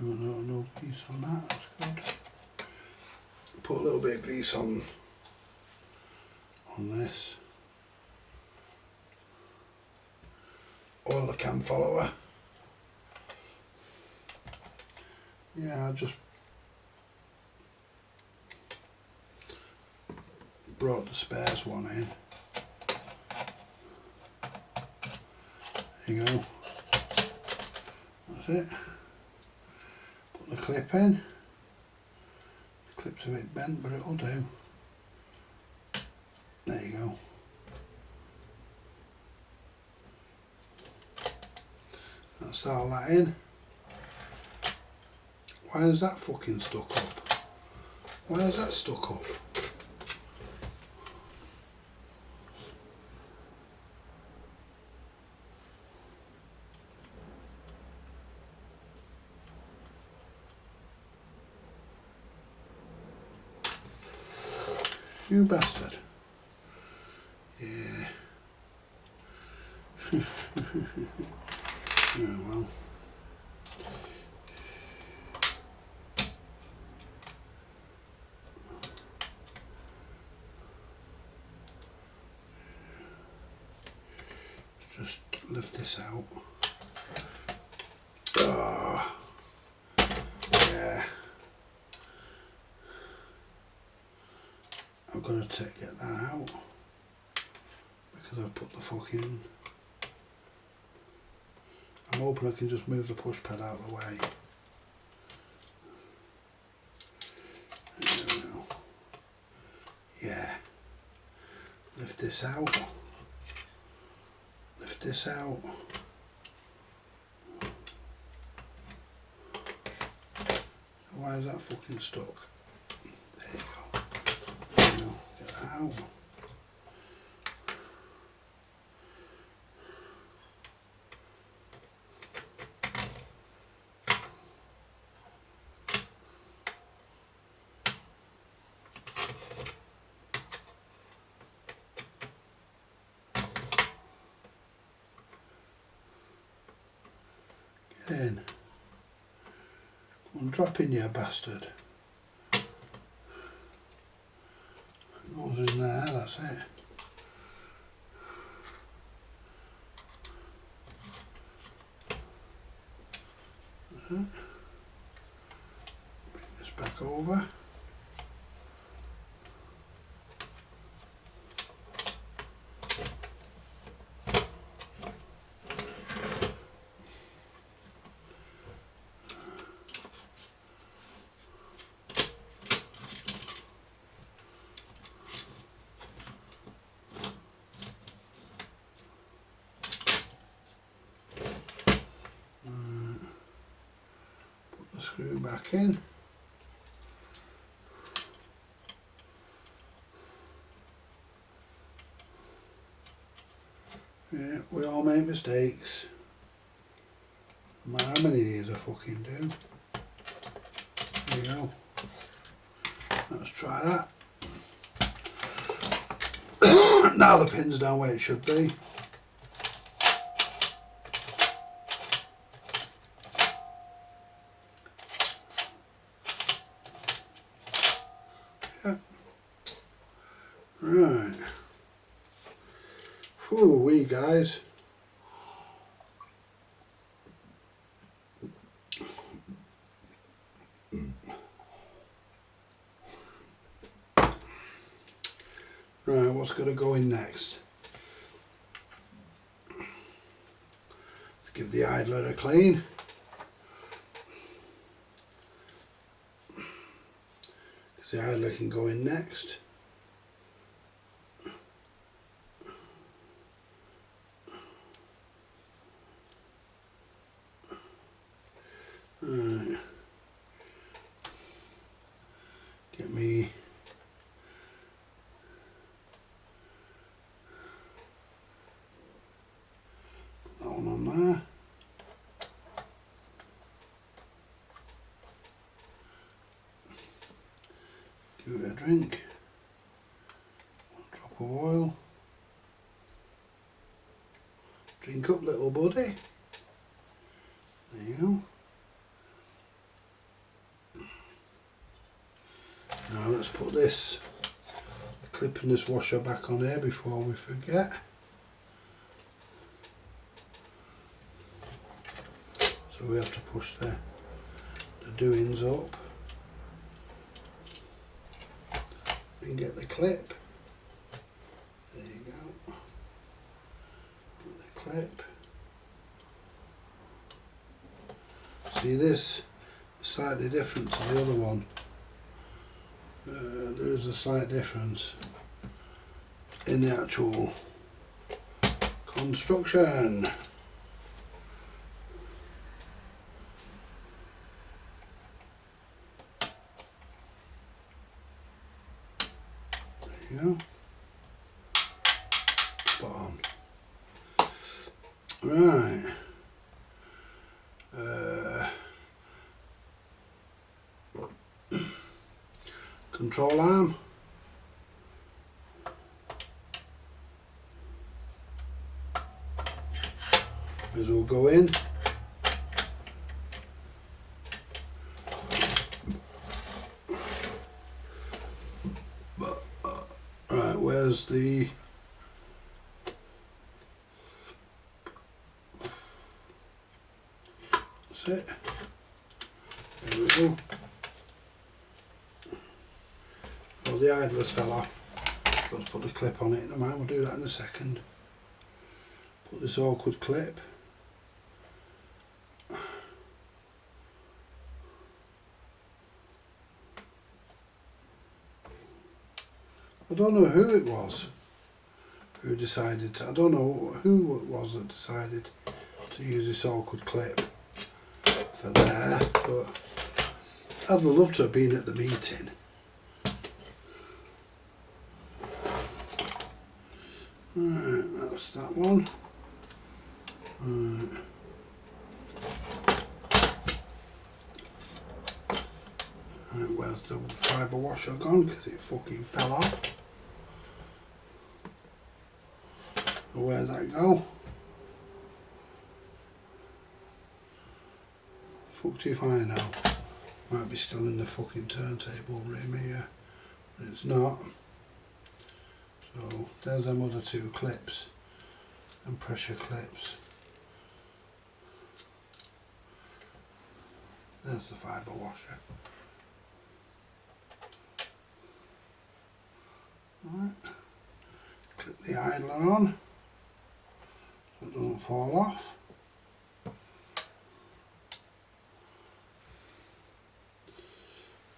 No grease on that, that's good. Put a little bit of grease on this. Oil the cam follower. Yeah, I just brought the spares one in. There you go. That's it. Put the clip in. The clip's a bit bent, but it'll do. There you go. That's all that in. Why is that fucking stuck up? Why is that stuck up? You bastard. Yeah. Oh well. Just lift this out. Oh, yeah. I've got to get that out because I've put the fucking. I'm hoping I can just move the push pad out of the way. There we go. Yeah. Lift this out. Lift this out. Why is that fucking stuck? There you go. There you go. Get that out. Get in. I'm dropping you, bastard. Goes in there, that's it. Bring this back over. Screw back in. Yeah, we all make mistakes. No matter how many of these I fucking do. There you go. Let's try that. Now the pin's down where it should be. Right. Whoo-wee, guys. what's going to go in next. Let's give the idler a clean. Because the idler can go in next. Right. Get me that one on there. Give it a drink. One drop of oil. Drink up, little buddy. There you go. Now let's put this clip in this washer back on here before we forget. So we have to push the doings up and get the clip. There you go. Get the clip. See, this is slightly different to the other one. There is a slight difference in the actual construction. There you go. Spot on. Right. Control arm. May as well go in. Right, where's the that's it. There we go. Well, the idlers fell off. Got to put the clip on it. Never mind, we'll do that in a second. Put this awkward clip. I don't know who it was who decided, I don't know who it was that decided to use this awkward clip for there, but I'd love to have been at the meeting. Right, that's that one. Right. Right, where's the fibre washer gone? Because it fucking fell off. Where'd that go? Fucked if I know. Might be still in the fucking turntable room here, but it's not. So there's them other two clips and pressure clips. There's the fibre washer. Right. Clip the idler on so it doesn't fall off.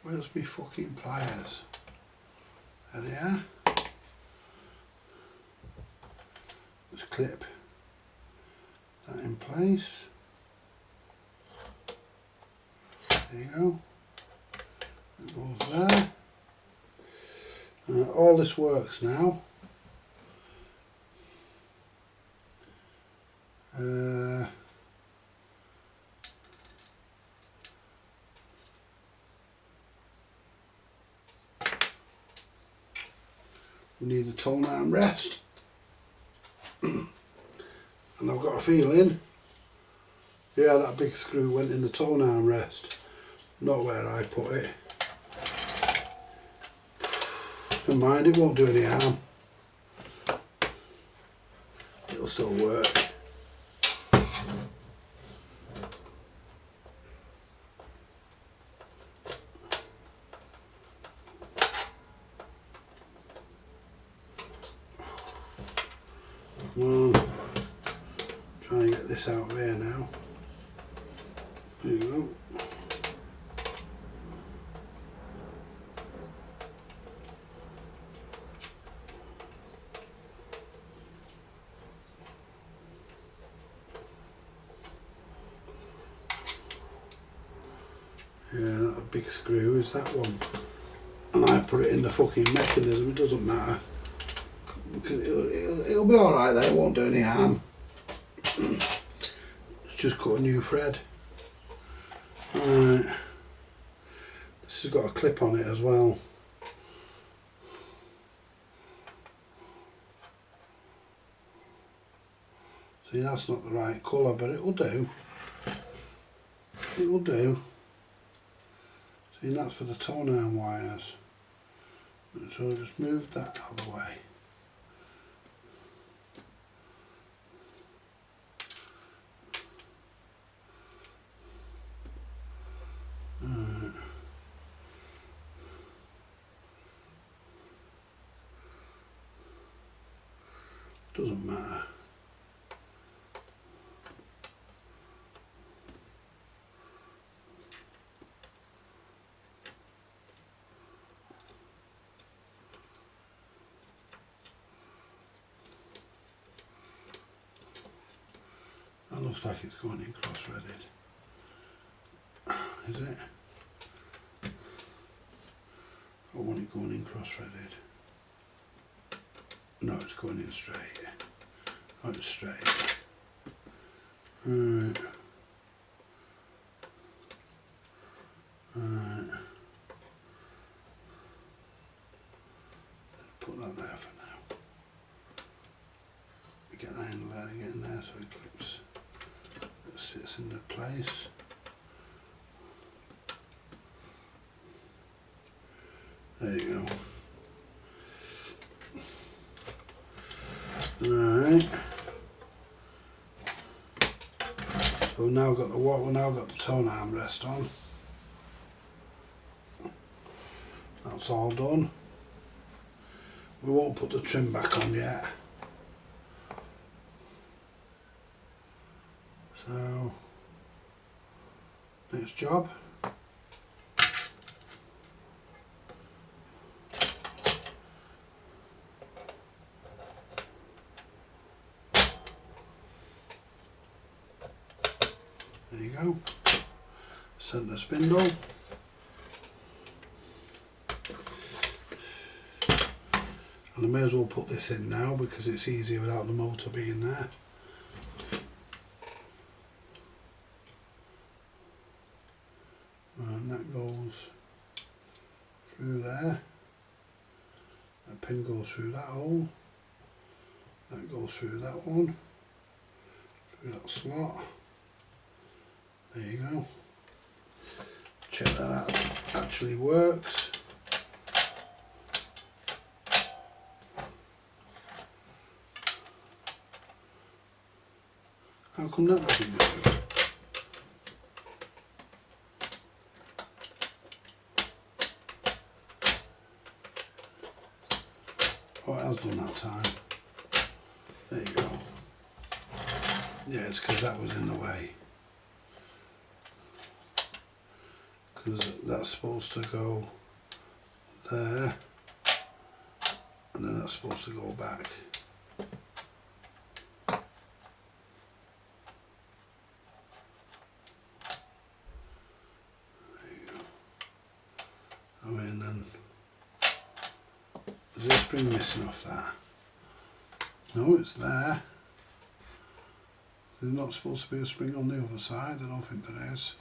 Where's my fucking pliers? There they are. Let's clip that in place. There you go. It goes there. All this works now. We need a tone armrest. And I've got a feeling, yeah, that big screw went in the tone armrest, not where I put it. Never mind, it won't do any harm. It'll still work. this out of here now. There you go. Yeah, that a big screw is that one. And I put it in the fucking mechanism, it doesn't matter. Because it'll be alright there, it won't do any harm. It's just cut a new thread. Alright. This has got a clip on it as well. See, that's not the right colour, but it'll do. It'll do. See, that's for the tone arm wires. So I'll just move that out of the way. Doesn't matter. That looks like it's going in cross-threaded. Is it? I want it going in cross-threaded. No, it's going in straight. Oh, it's straight. Right. Right. Put that there for now. Get that in there, get in there so it clips. It sits into place. There you go. Right. So we've now got the tone armrest on. That's all done. We won't put the trim back on yet. So next job. There you go. Centre spindle. And I may as well put this in now because it's easier without the motor being there. And that goes through there. That pin goes through that hole. That goes through that one. Through that slot. There you go. Check that actually works. How come that doesn't work? Oh, it has done that time. There you go. Yeah, it's because that was in the way. Because that's supposed to go there, and then that's supposed to go back. There you go. I mean, then there's a spring missing off that. No, it's there. There's not supposed to be a spring on the other side. I don't think there is.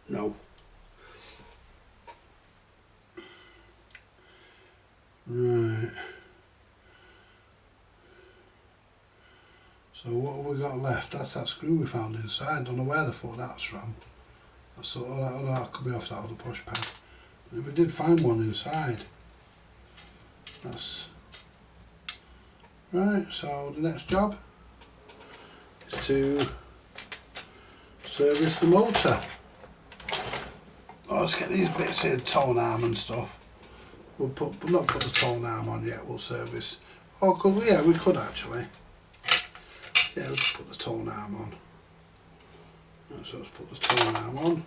No. Right. So what have we got left? That's that screw we found inside. Don't know where the fuck that's from. That's sort of like, oh, that could be off that other push pad. But we did find one inside. That's right. So the next job is to service the motor. Oh, let's get these bits here, tone arm and stuff. we'll not put the tone arm on yet. We'll service. Oh, could we? Yeah, we could actually. Yeah, we'll just put the tone arm on. Right, so let's put the tone arm on.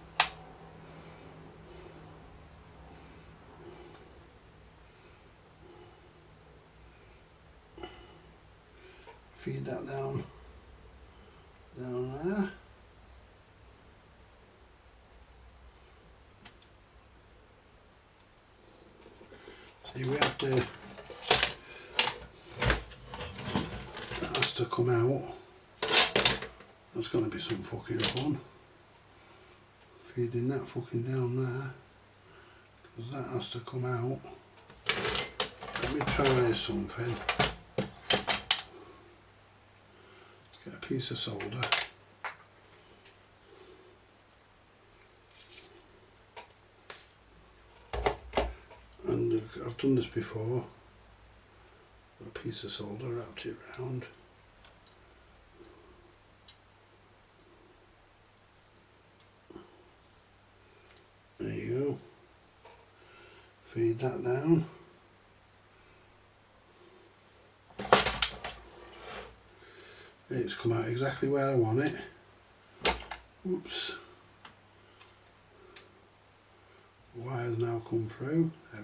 Feed that down there. See, we have to, that has to come out. That's going to be some fucking fun. Feeding that fucking down there, because that has to come out. Let me try something. Get a piece of solder. And I've done this before. A piece of solder, wrapped it round. There you go. Feed that down. It's come out exactly where I want it. Oops. Wire's now come through. There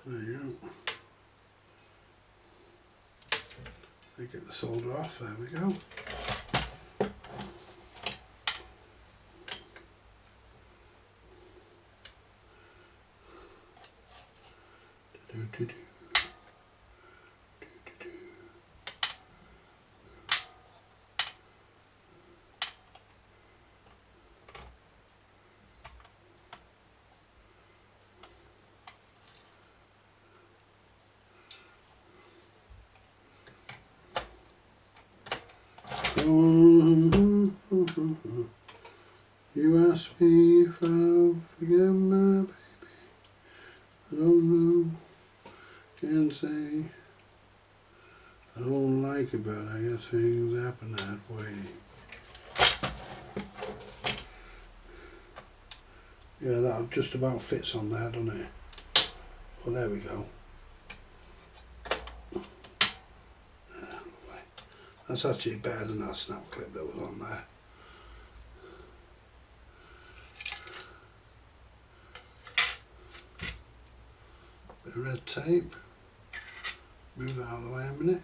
we go. There you go. Get the solder off. There we go. You ask me if I'll forget my baby. I don't know. Can't say. I don't like it, but I guess things happen that way. Yeah, that just about fits on there, doesn't it? Well, there we go. That's actually better than that snap clip that was on there. Bit of red tape. Move it out of the way a minute.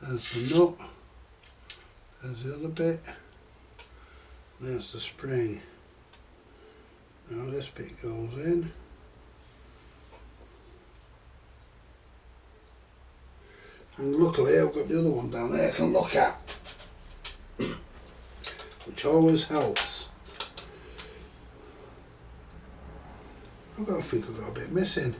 There's the nut. There's the other bit. There's the spring. Now this bit goes in. And luckily I've got the other one down there I can look at, which always helps. I think I've got a bit missing.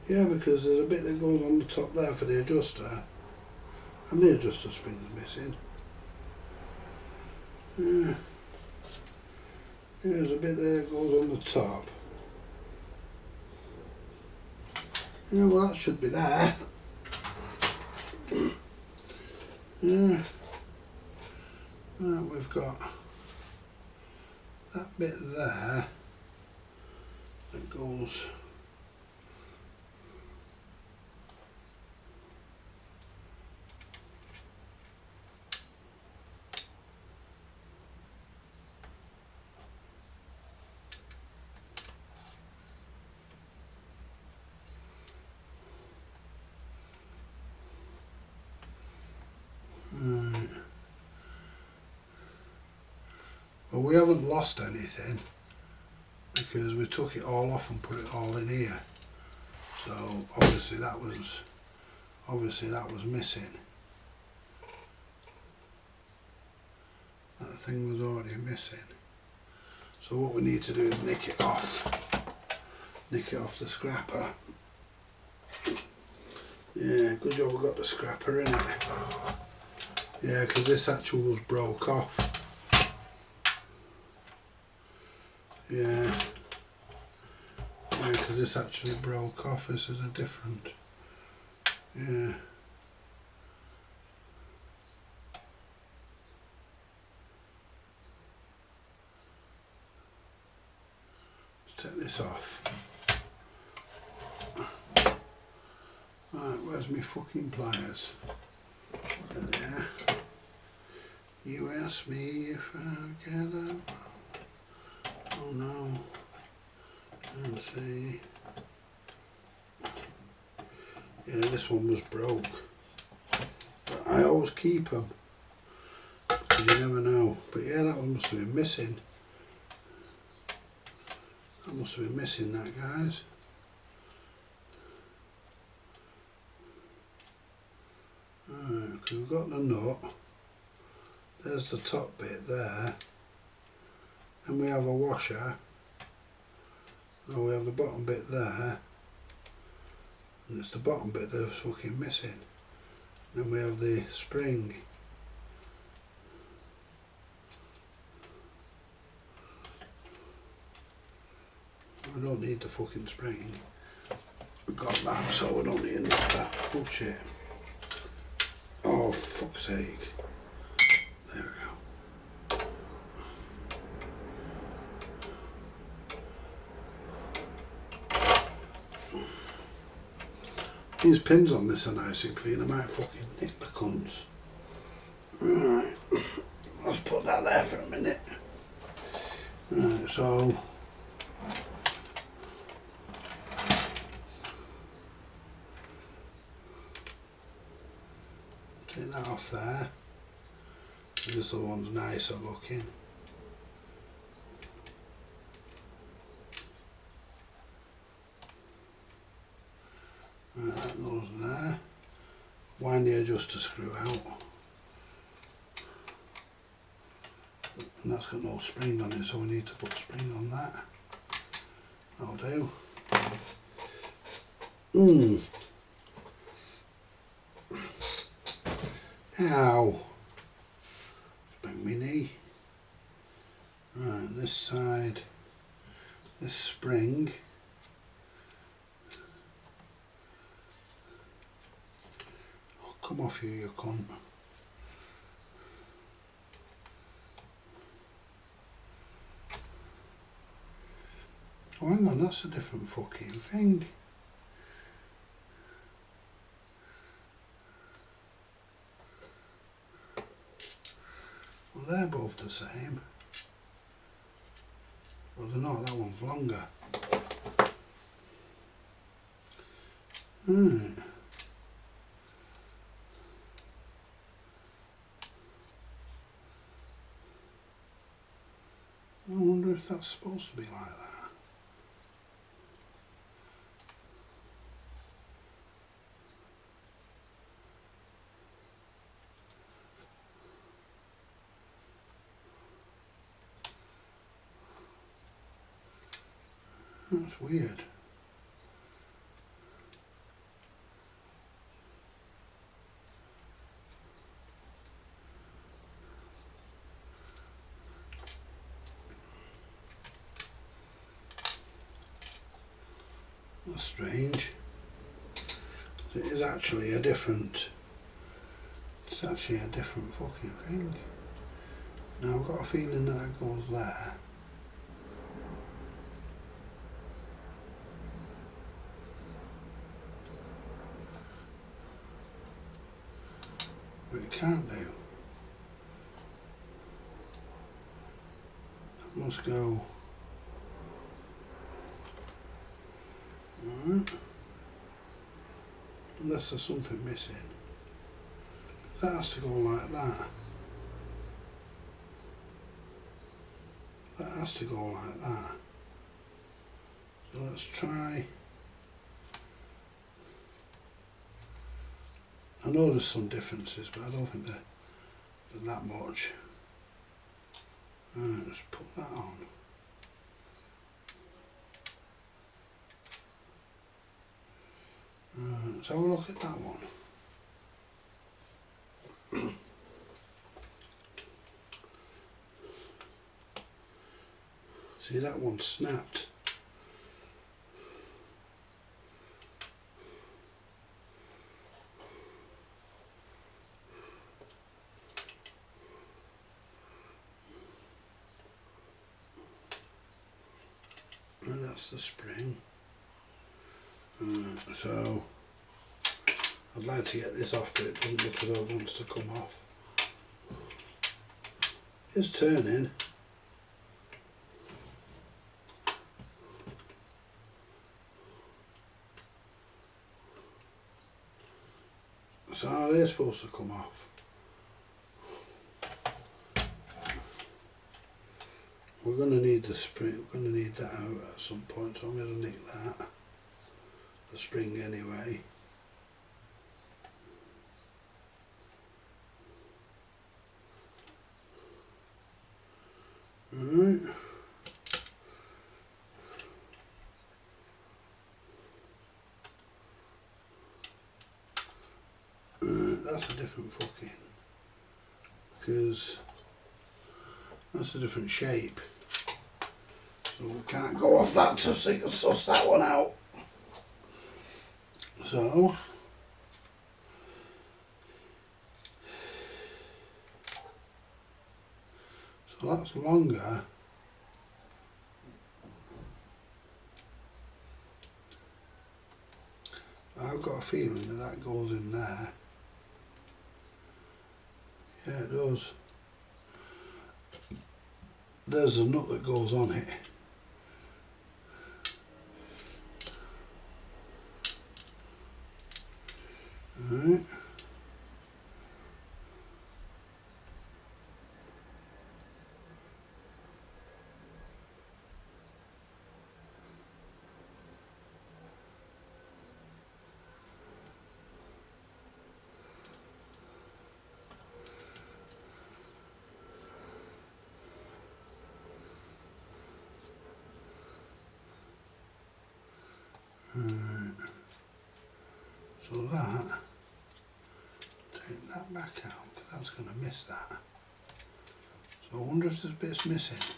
Yeah, because there's a bit that goes on the top there for the adjuster, and the adjuster spring's missing. Yeah. Yeah, there's a bit there that goes on the top. Yeah, well that should be there. Yeah. Right, we've got that bit there that goes. Well, we haven't lost anything because we took it all off and put it all in here. So obviously that was missing. That thing was already missing. So what we need to do is nick it off the scrapper. Yeah, good job we got the scrapper in it. Yeah, because this actual was broke off. Yeah, because this actually broke off. This is a different. Yeah. Let's take this off. Right, where's my fucking pliers? There. You ask me if I get them. Oh no. Let's see. Yeah, this one was broke. But I always keep them. Because you never know. But yeah, that one must have been missing. That must have been missing, that, guys. Right, because we've got the nut. There's the top bit there. And we have a washer. Now we have the bottom bit there. And it's the bottom bit that's fucking missing. Then we have the spring. I don't need the fucking spring. We've got that, so we don't need that. Oh shit. Oh, fuck's sake. There we go. These pins on this are nice and clean. I might fucking nick the cunts. Right. Let's put that there for a minute. Right, so take that off there. This other one's nicer looking. Right, that goes there. Wind the adjuster screw out. And that's got no spring on it, so we need to put spring on that. That'll do. Ow. Bang me knee. Right, this side, this spring. Oh, come off you cunt. Oh, hang on, that's a different fucking thing. Well, they're both the same. Well, they're not, that one's longer. Right. I wonder if that's supposed to be like that. That's weird. That's strange. It is actually a different. It's actually a different fucking thing. Now I've got a feeling that goes there. But it can't do. That must go. Alright. Unless there's something missing. That has to go like that. That has to go like that. So let's try. I know there's some differences, but I don't think they're that much. Right, let's put that on. Right, let's have a look at that one. See, that one snapped. And that's the spring. So I'd like to get this off, but it doesn't look as though it wants to come off. It's turning. So they're supposed to come off. We're going to need the spring, we're going to need that out at some point, so I'm going to nick that, the spring anyway. Alright. That's a different fucking, because that's a different shape. So we can't go off that to suss that one out. So that's longer. I've got a feeling that that goes in there. Yeah, it does. There's a nut that goes on it. Alright. So that, take that back out, because that's going to miss that. So I wonder if there's bits missing.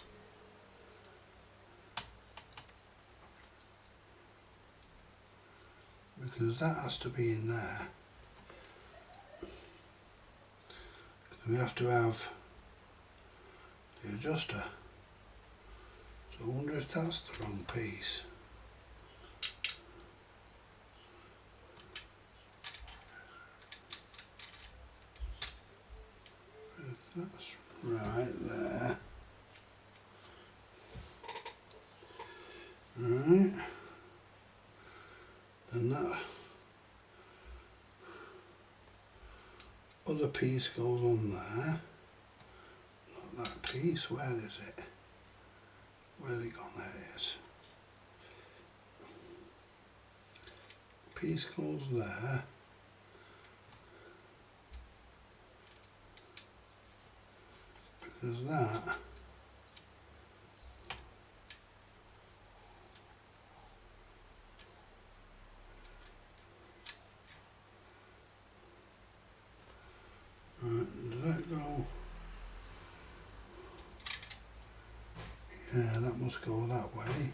Because that has to be in there. We have to have the adjuster. So I wonder if that's the wrong piece. That's right there. Right. And that other piece goes on there. Not that piece, where is it? Where's it gone? There it is. Piece goes there. Because that does that go? Yeah, that must go that way,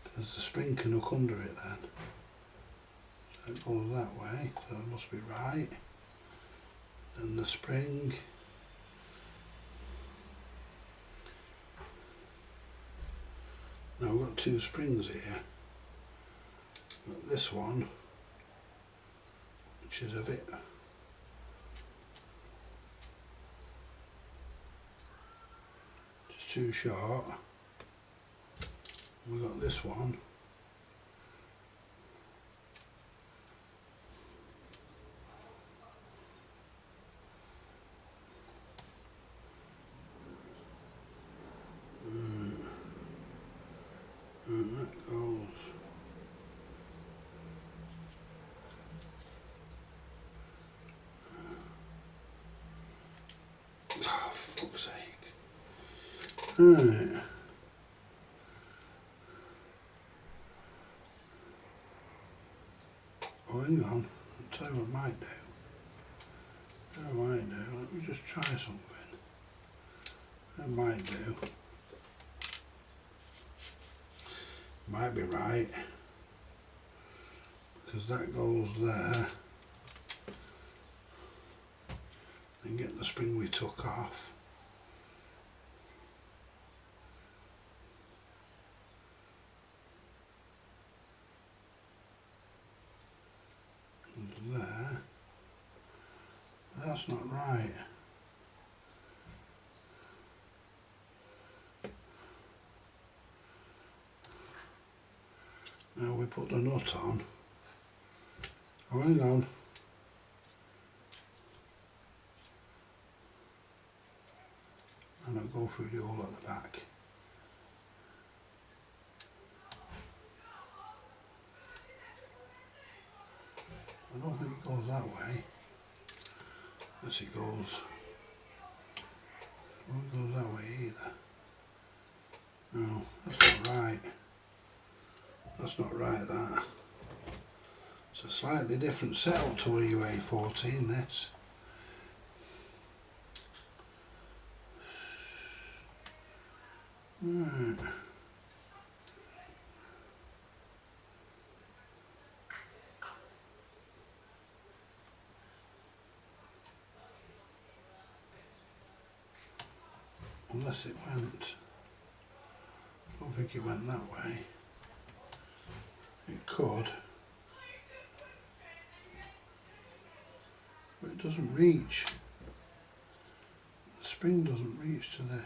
because the spring can hook under it then. So it goes that way, so that must be right. And the spring, now we've got two springs here. We've got this one, which is a bit too short. We've got this one. And that goes. Oh, fuck's sake. Right. Oh, hang on. I'll tell you what I might do. Let me just try something. I might do. Might be right, because that goes there. And get the spring we took off. And there. That's not right. Now we put the nut on. Oh, hang on. And I'll go through the hole at the back. I don't think it goes that way. Yes, it goes. It won't go that way either. No, that's not right. That's not right, that. It's a slightly different setup to a UA14, this. Right. Unless it went. I don't think it went that way. It could. But it doesn't reach. The spring doesn't reach to the...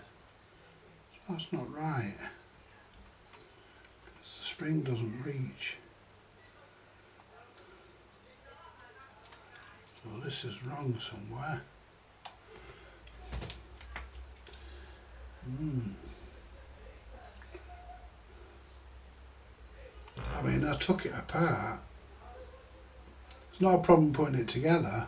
That's not right. Because the spring doesn't reach. So this is wrong somewhere. I mean, I took it apart. It's not a problem putting it together.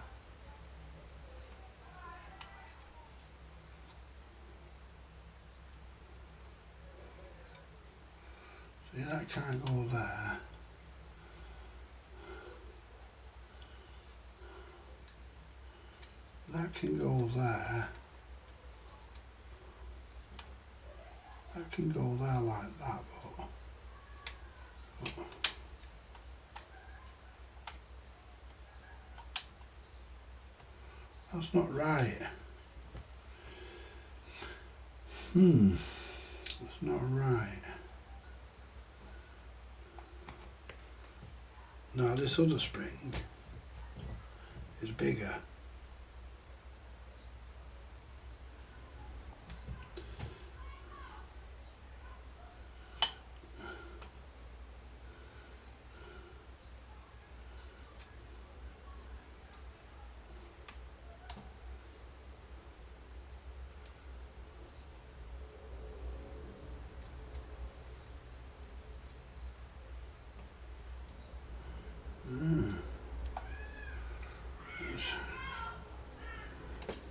See, that can't go there. That can go there. That can go there like that, but that's not right. That's not right. Now this other spring is bigger.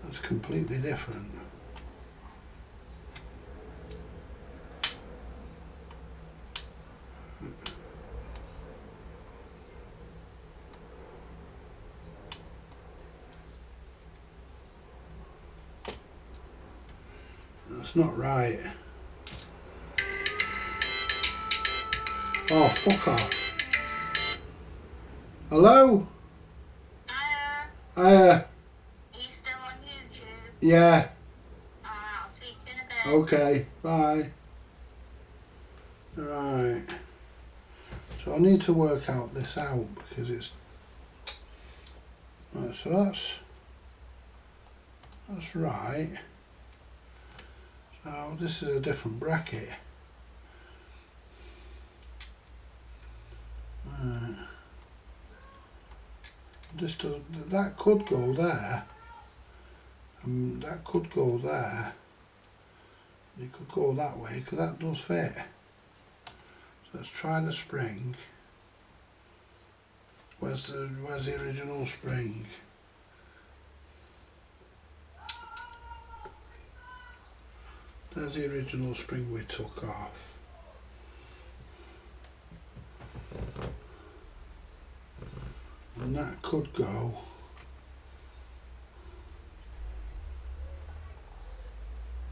That's completely different. That's not right. Oh, fuck off. Hello? Are you still on YouTube? Yeah. I'll speak to you in a bit. Okay, bye. Right. So I need to work out this out because it's... Right, so that's right. So this is a different bracket. Right. This doesn't... That could go there. That could go there. It could go that way because that does fit. So let's try the spring. Where's the original spring? There's the original spring we took off. And that could go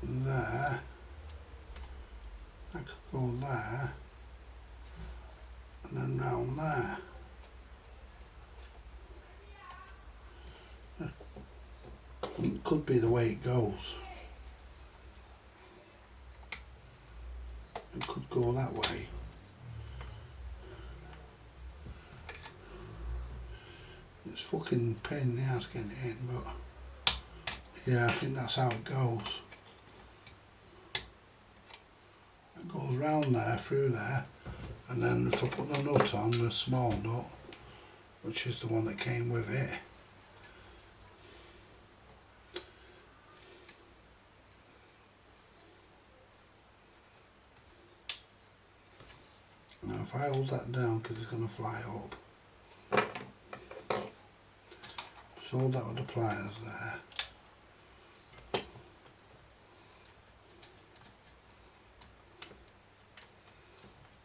there. That could go there. there. It could be the way it goes. It could go that way. It's fucking pain in the ass getting it in, but yeah, I think that's how it goes. It goes round there, through there, and then if I put the nut on, the small nut, which is the one that came with it, now if I hold that down, because it's going to fly up, just hold that with the pliers there.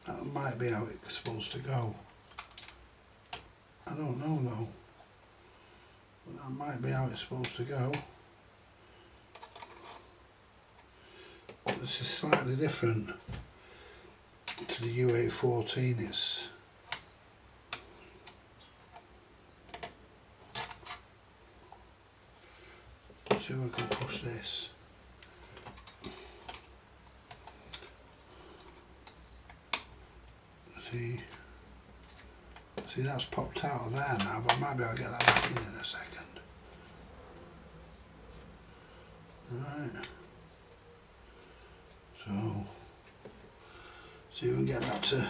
That might be how it's supposed to go. I don't know though. But that might be how it's supposed to go. This is slightly different to the UA14. It's see if I can push this. See that's popped out of there now, but maybe I'll get that back in a second. Right. So see if we can get that to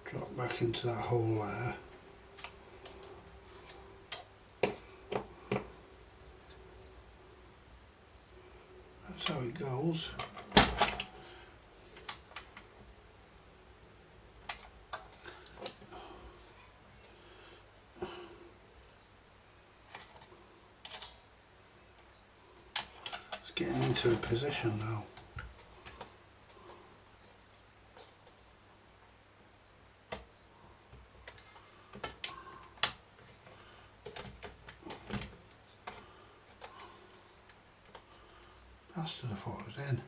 drop back into that hole there. That's how it goes. Getting into a position now. Bastard, I thought it was in.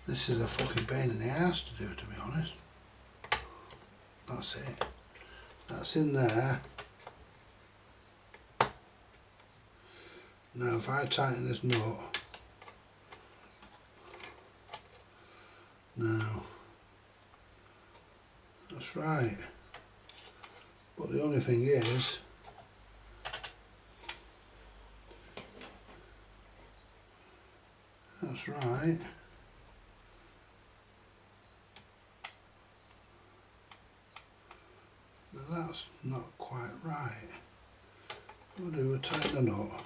This is a fucking pain in the ass to do, to be honest. That's it. That's in there. Now if I tighten this nut, now that's right, but the only thing is that's right, but that's not quite right. We'll do a tighten the nut.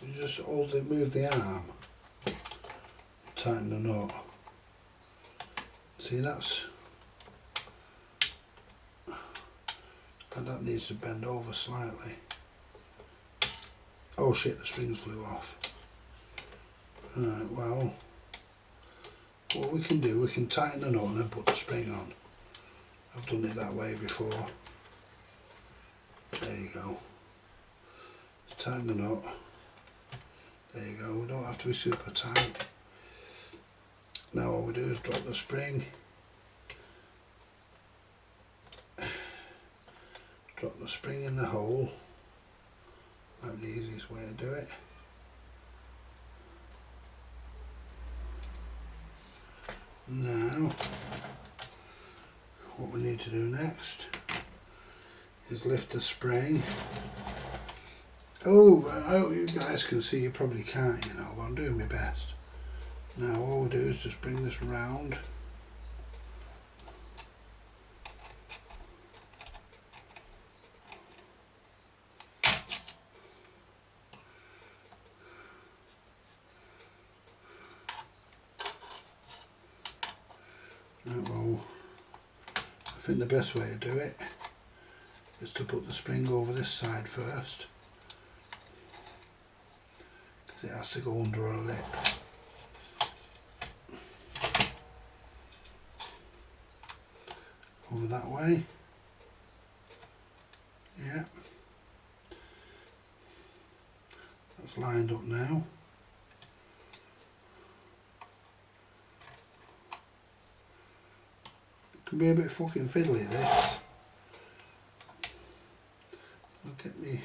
You just hold it, move the arm, tighten the nut. See, that's, and that needs to bend over slightly. Oh shit, the springs flew off. Right, well, what we can do, we can tighten the nut and then put the spring on. I've done it that way before. There you go. Tighten the nut. There you go, we don't have to be super tight. Now all we do is drop the spring. Drop the spring in the hole. That's the easiest way to do it. Now, what we need to do next is lift the spring. Oh, I hope you guys can see, you probably can't, you know, but I'm doing my best. Now all we do is just bring this round. Well, I think the best way to do it is to put the spring over this side first, It has to go under a lip. Over that way. Yeah. That's lined up now. It can be a bit fucking fiddly, this. I'll get me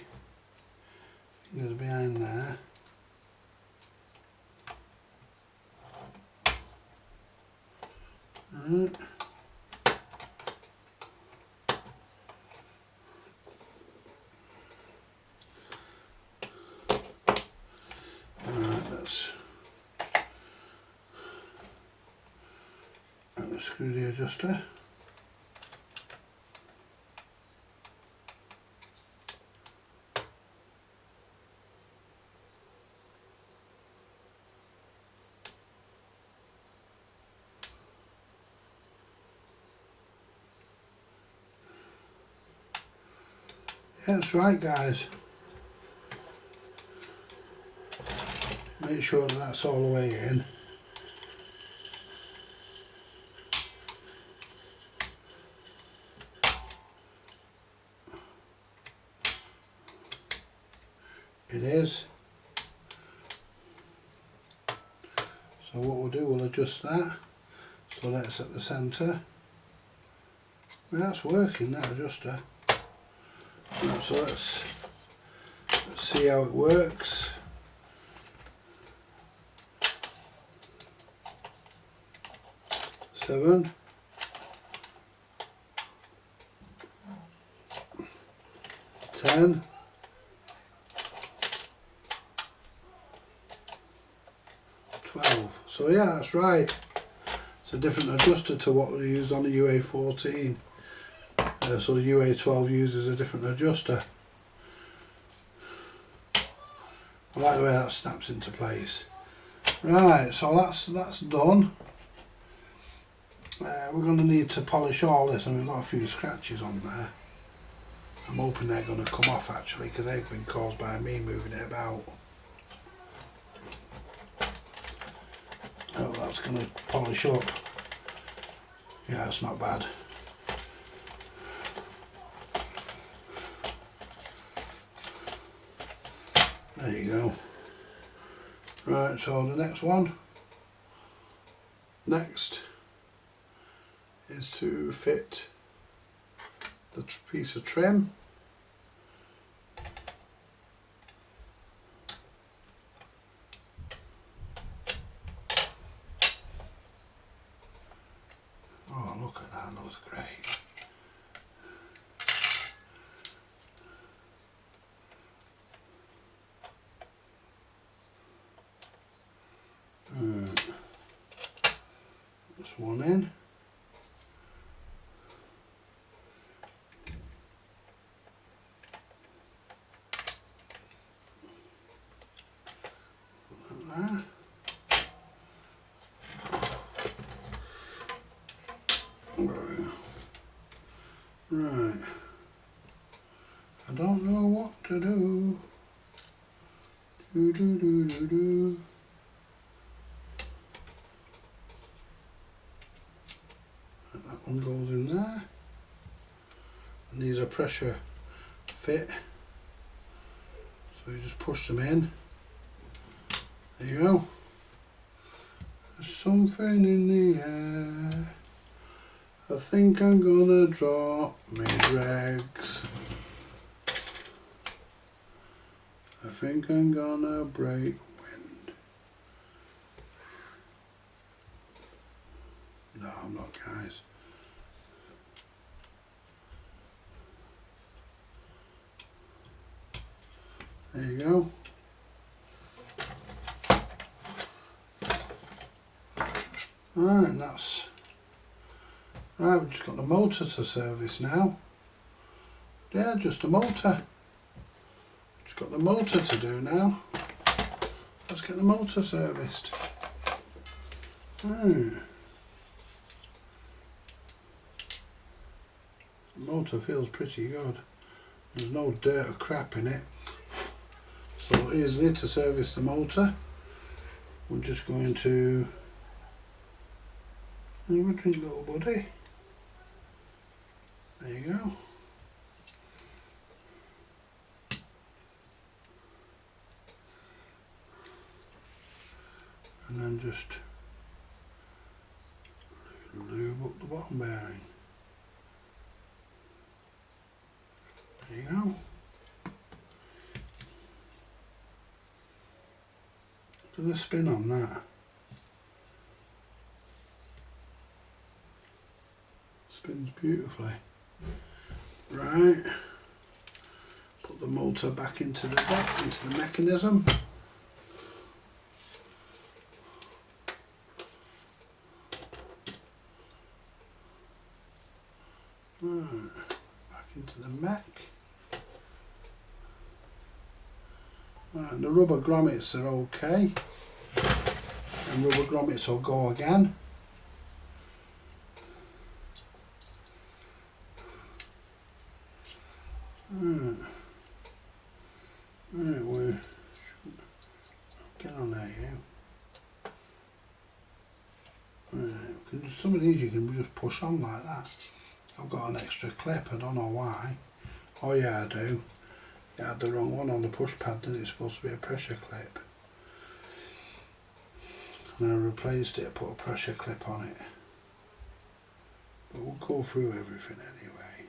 fingers behind there. Right. Let's screw the adjuster. Yeah, that's right, guys. Make sure that that's all the way in. It is. So what we'll do, we'll adjust that so that's at the centre. Well, that's working, that adjuster. Right, so let's see how it works. 7. 10. 12. So yeah, that's right. It's a different adjuster to what we used on the UA 14. So the UA 12 uses a different adjuster. I like the way that snaps into place. Right, so that's done. We're going to need to polish all this, and we've got a few scratches on there. I'm hoping they're going to come off actually, because they've been caused by me moving it about. Oh, that's going to polish up. Yeah, it's not bad. There you go. Right, so the next is to fit the piece of trim. Oh, look at that, that looks great. This one in. Right. I don't know what to do. Do. That one goes in there. And these are pressure fit. So you just push them in. There you go. There's something in the air. I think I'm gonna drop my dregs. I think I'm gonna break wind. No, I'm not, guys. There you go. Right, and that's right. We've just got the motor to service now. Yeah, just a motor. Just got the motor to do now. Let's get the motor serviced. The motor feels pretty good. There's no dirt or crap in it. So easily to service the motor, we're just going to have a drink, little buddy. There you go. And then just lube up the bottom bearing. There you go. Look at the spin on that. Spins beautifully. Right. Put the motor back into the deck, into the mechanism. Right. Back into the mech. Right, and the rubber grommets are okay. And rubber grommets will go again. Right. Right, we get on there, you. Right, some of these you can just push on like that. I've got an extra clip, I don't know why. Oh yeah, I do. I had the wrong one on the push pad, then it's supposed to be a pressure clip. And I replaced it, put a pressure clip on it. But we'll go through everything anyway.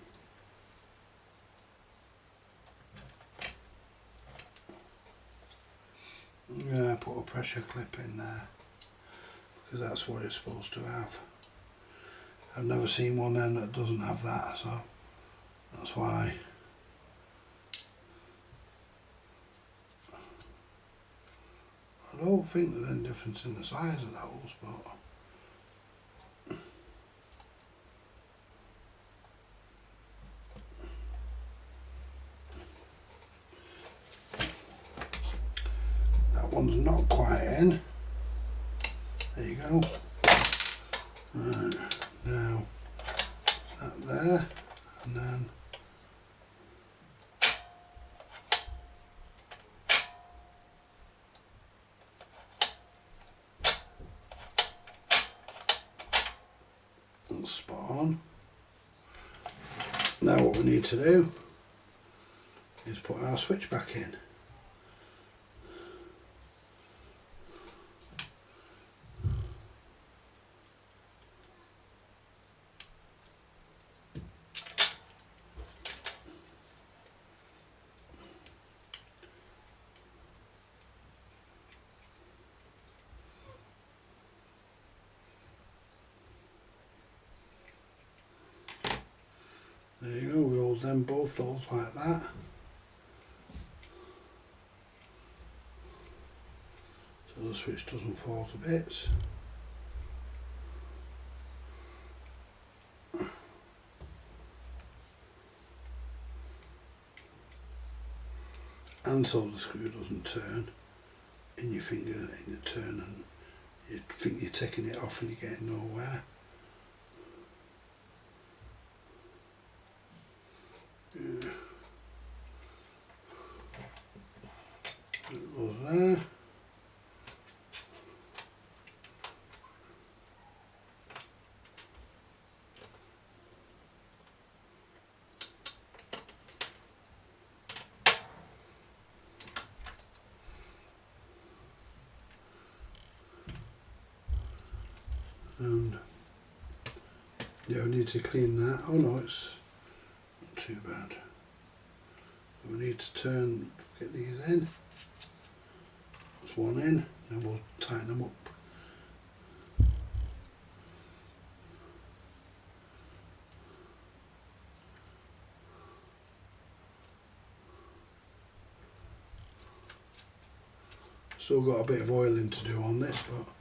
Yeah, I put a pressure clip in there because that's what it's supposed to have. I've never seen one then that doesn't have that, so that's why. I don't think there's any difference in the size of those, but that one's not quite in. There you go. Right, now that there, and then that's spot on. Now what we need to do is put our switch back in. There you go, we hold them both those like that. So the switch doesn't fall to bits. And so the screw doesn't turn in your finger in the turn and you think you're taking it off and you're getting nowhere. Yeah. It goes there. And yeah, we need to clean that. Oh no, it's not too bad. We need to get these in. There's one in, and we'll tighten them up. Still got a bit of oiling to do on this, but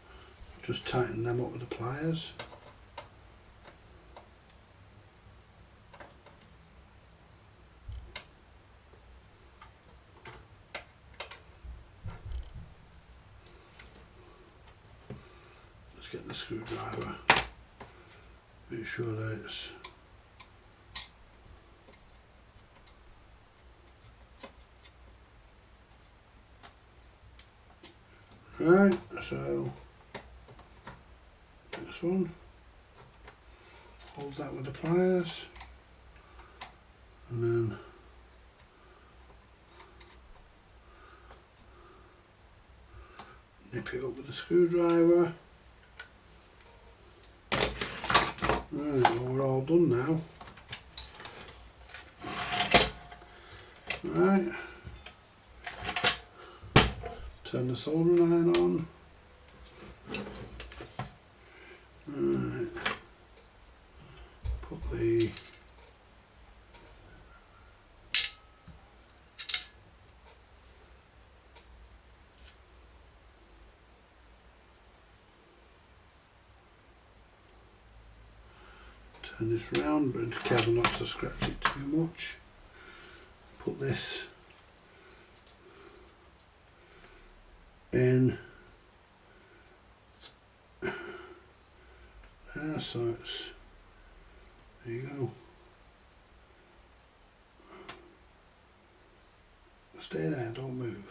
just tighten them up with the pliers. Let's get the screwdriver. Make sure that it's Right, so next one, hold that with the pliers, and then nip it up with the screwdriver. Right, well we're all done now. Right, turn the soldering iron on. Right, put the turn this round, but be careful not to scratch it too much. Put this in there, so it's, there you go. Stay there, don't move.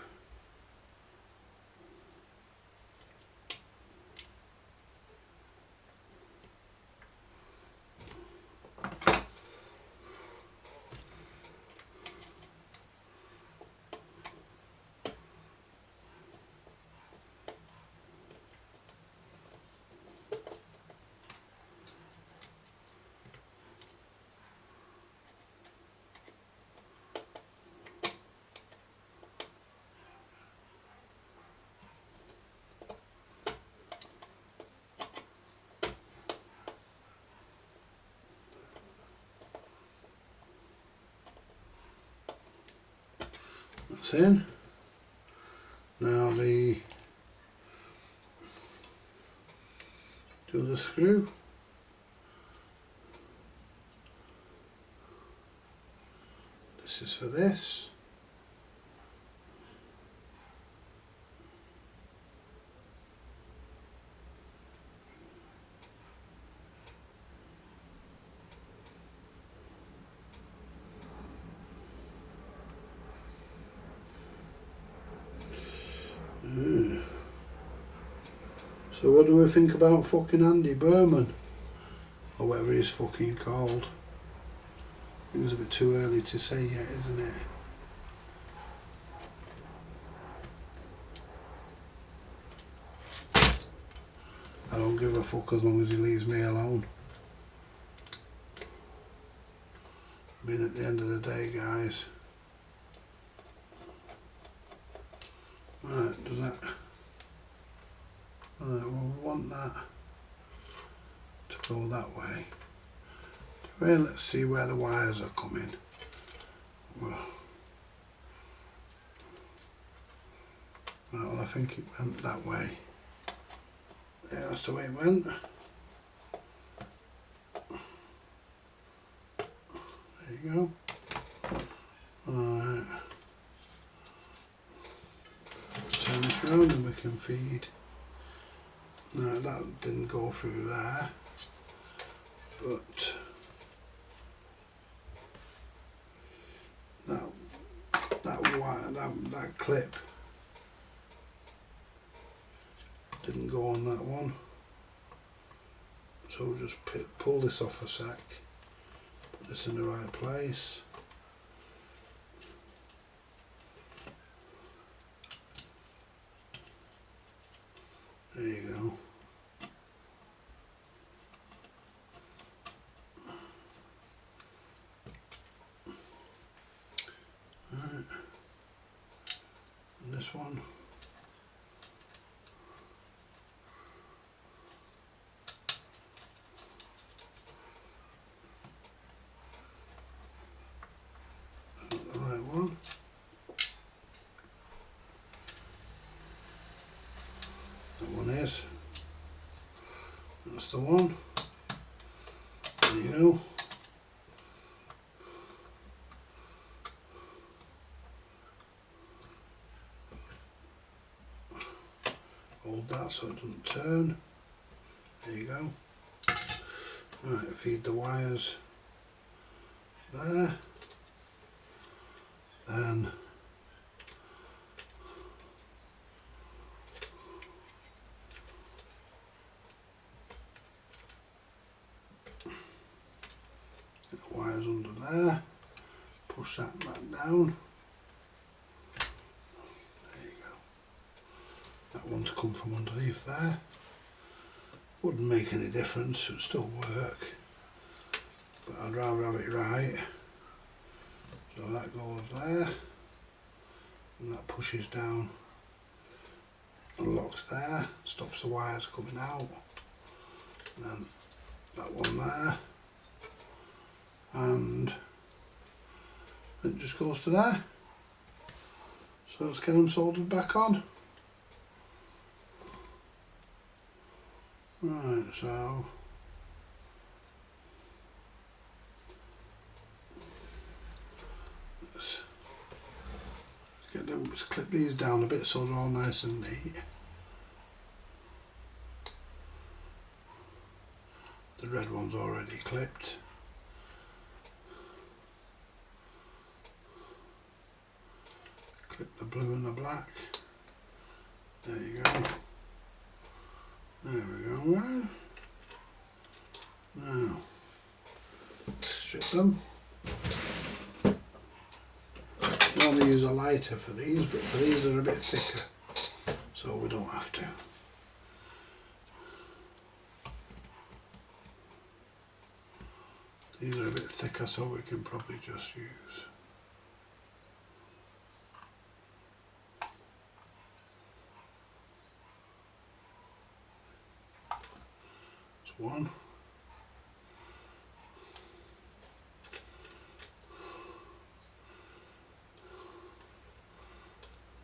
That's in. Now the other screw. This is for this. So what do we think about fucking Andy Berman? Or whatever he's fucking called. I think it's a bit too early to say yet, isn't it? I don't give a fuck as long as he leaves me alone. I mean, at the end of the day, guys. Right, does that... Right, well, we want that to go that way. Well, let's see where the wires are coming. Well, I think it went that way. Yeah, that's the way it went. There you go. Alright. Let's turn this round and we can feed. No, that didn't go through there. But that wire, that clip didn't go on that one. So we'll just pull this off a sec. Put this in the right place. There you go. Right. And this one. Not the right one. That one is. That's the one. There you go. Hold that so it doesn't turn. There you go. Right, feed the wires there. Then there. Push that back down. There you go. That one's come from underneath there. Wouldn't make any difference, it would still work. But I'd rather have it right. So that goes there. And that pushes down and locks there. Stops the wires coming out. And then that one there. And it just goes to there. So let's get them soldered back on. Right, so let's get them, let's clip these down a bit so they're all nice and neat. The red one's already clipped. Clip the blue and the black. There you go. There we go. Right. Now, strip them. Normally use a lighter for these, but for these they're a bit thicker, so we don't have to. These are a bit thicker, so we can probably just use. That's one.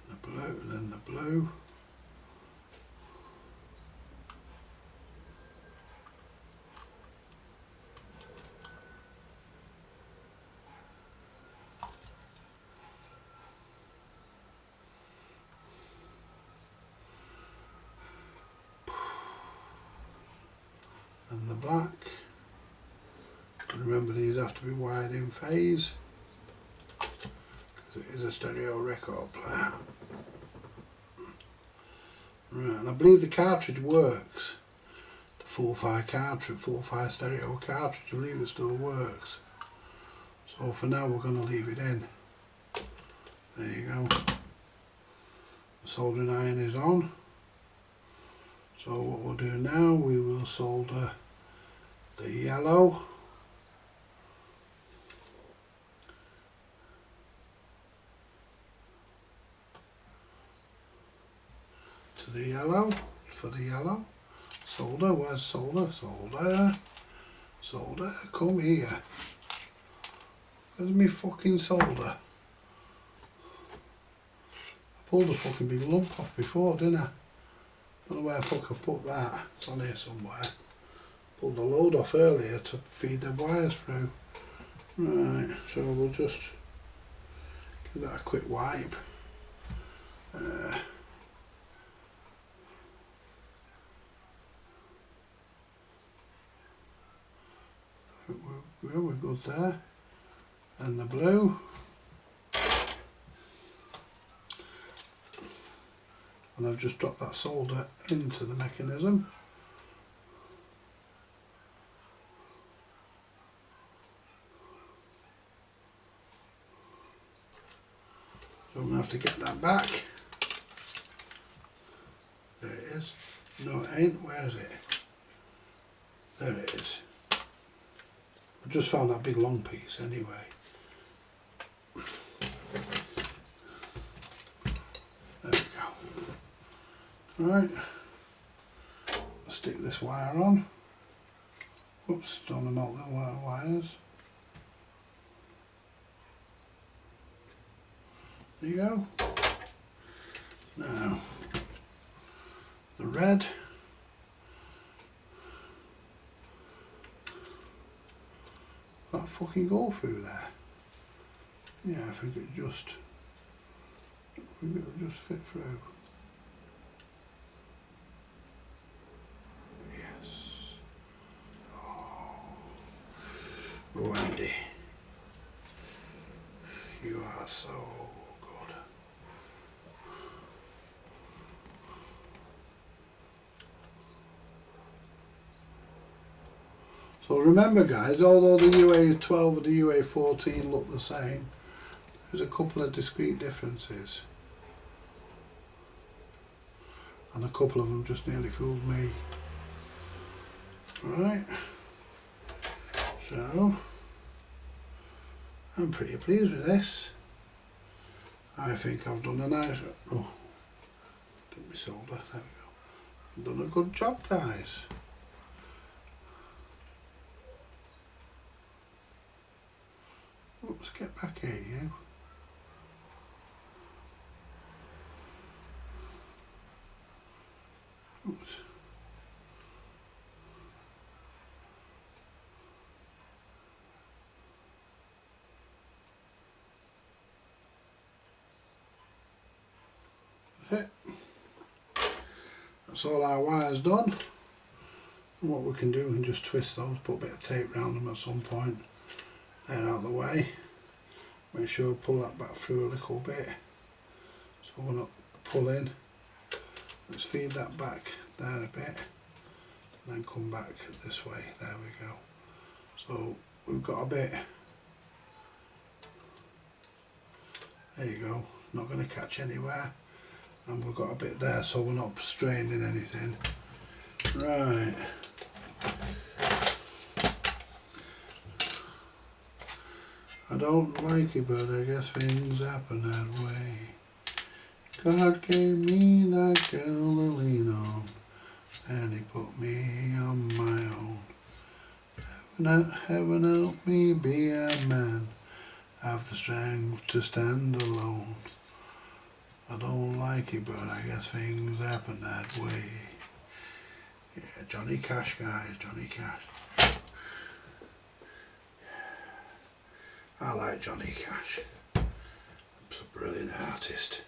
The blue, and then the blue. And the black. And remember, these have to be wired in phase because it is a stereo record player. Right, and I believe the cartridge works. The full 5 cartridge, full 5 stereo cartridge, I believe it still works. So for now we're going to leave it in. There you go. The soldering iron is on. So what we'll do now, we will solder the yellow to the yellow for the yellow. Solder, where's solder? Solder. Solder, come here. Where's me fucking solder? I pulled a fucking big lump off before, didn't I? Don't know where the fuck I put that. It's on here somewhere. Pulled the load off earlier to feed the wires through. Right, so we'll just give that a quick wipe. We're good there. And the blue. And I've just dropped that solder into the mechanism. So I'm going to have to get that back. There it is. No, it ain't. Where is it? There it is. I just found that big long piece anyway. There we go. Right. I'll stick this wire on. Oops, don't want to melt the wires. There you go. Now, the red. That fucking go through there. Yeah, I think it'll just fit through. Yes. Oh, Andy, you are so good. So remember guys, although the UA 12 and the UA 14 look the same, there's a couple of discrete differences. And a couple of them just nearly fooled me. Right, so I'm pretty pleased with this. I think I've done a nice, oh, did my solder, there we go. I've done a good job guys. Let's get back here you. Oops. That's it. That's all our wires done. And what we can do, we can just twist those, put a bit of tape around them at some point. They're out of the way. Make sure we pull that back through a little bit so we're not pulling. Let's feed that back there a bit and then come back this way. There we go. So we've got a bit, there you go, not going to catch anywhere, and we've got a bit there so we're not straining anything. Right. I don't like it, but I guess things happen that way. God gave me that girl to lean on, and he put me on my own. Heaven help me be a man, have the strength to stand alone. I don't like it, but I guess things happen that way. Yeah, Johnny Cash guys, Johnny Cash. I like Johnny Cash. He's a brilliant artist.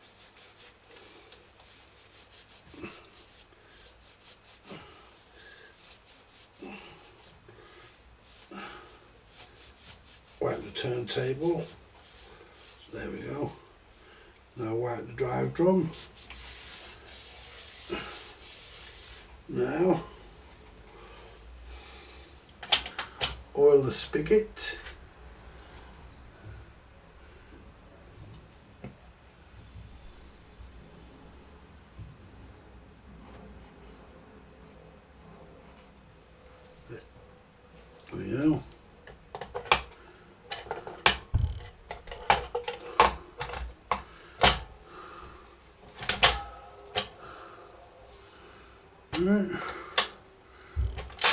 Wipe the turntable. So there we go. Now wipe the drive drum. Now oil the spigot. There we go. Right.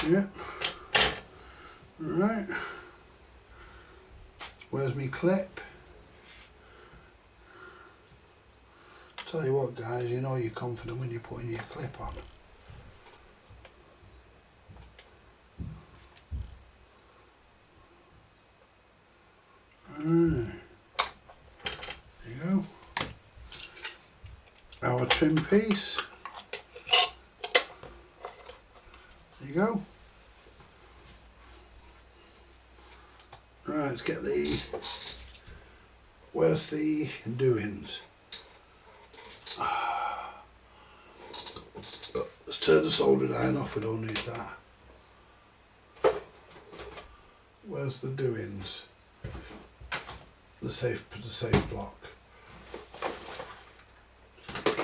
Yep. Right. Where's my clip? Tell you what guys, you know you're confident when you're putting your clip on. There you go. Our trim piece. There you go. Right, let's get the, where's the doings? Let's turn the soldering iron off, we don't need that. Where's the doings? The safe block.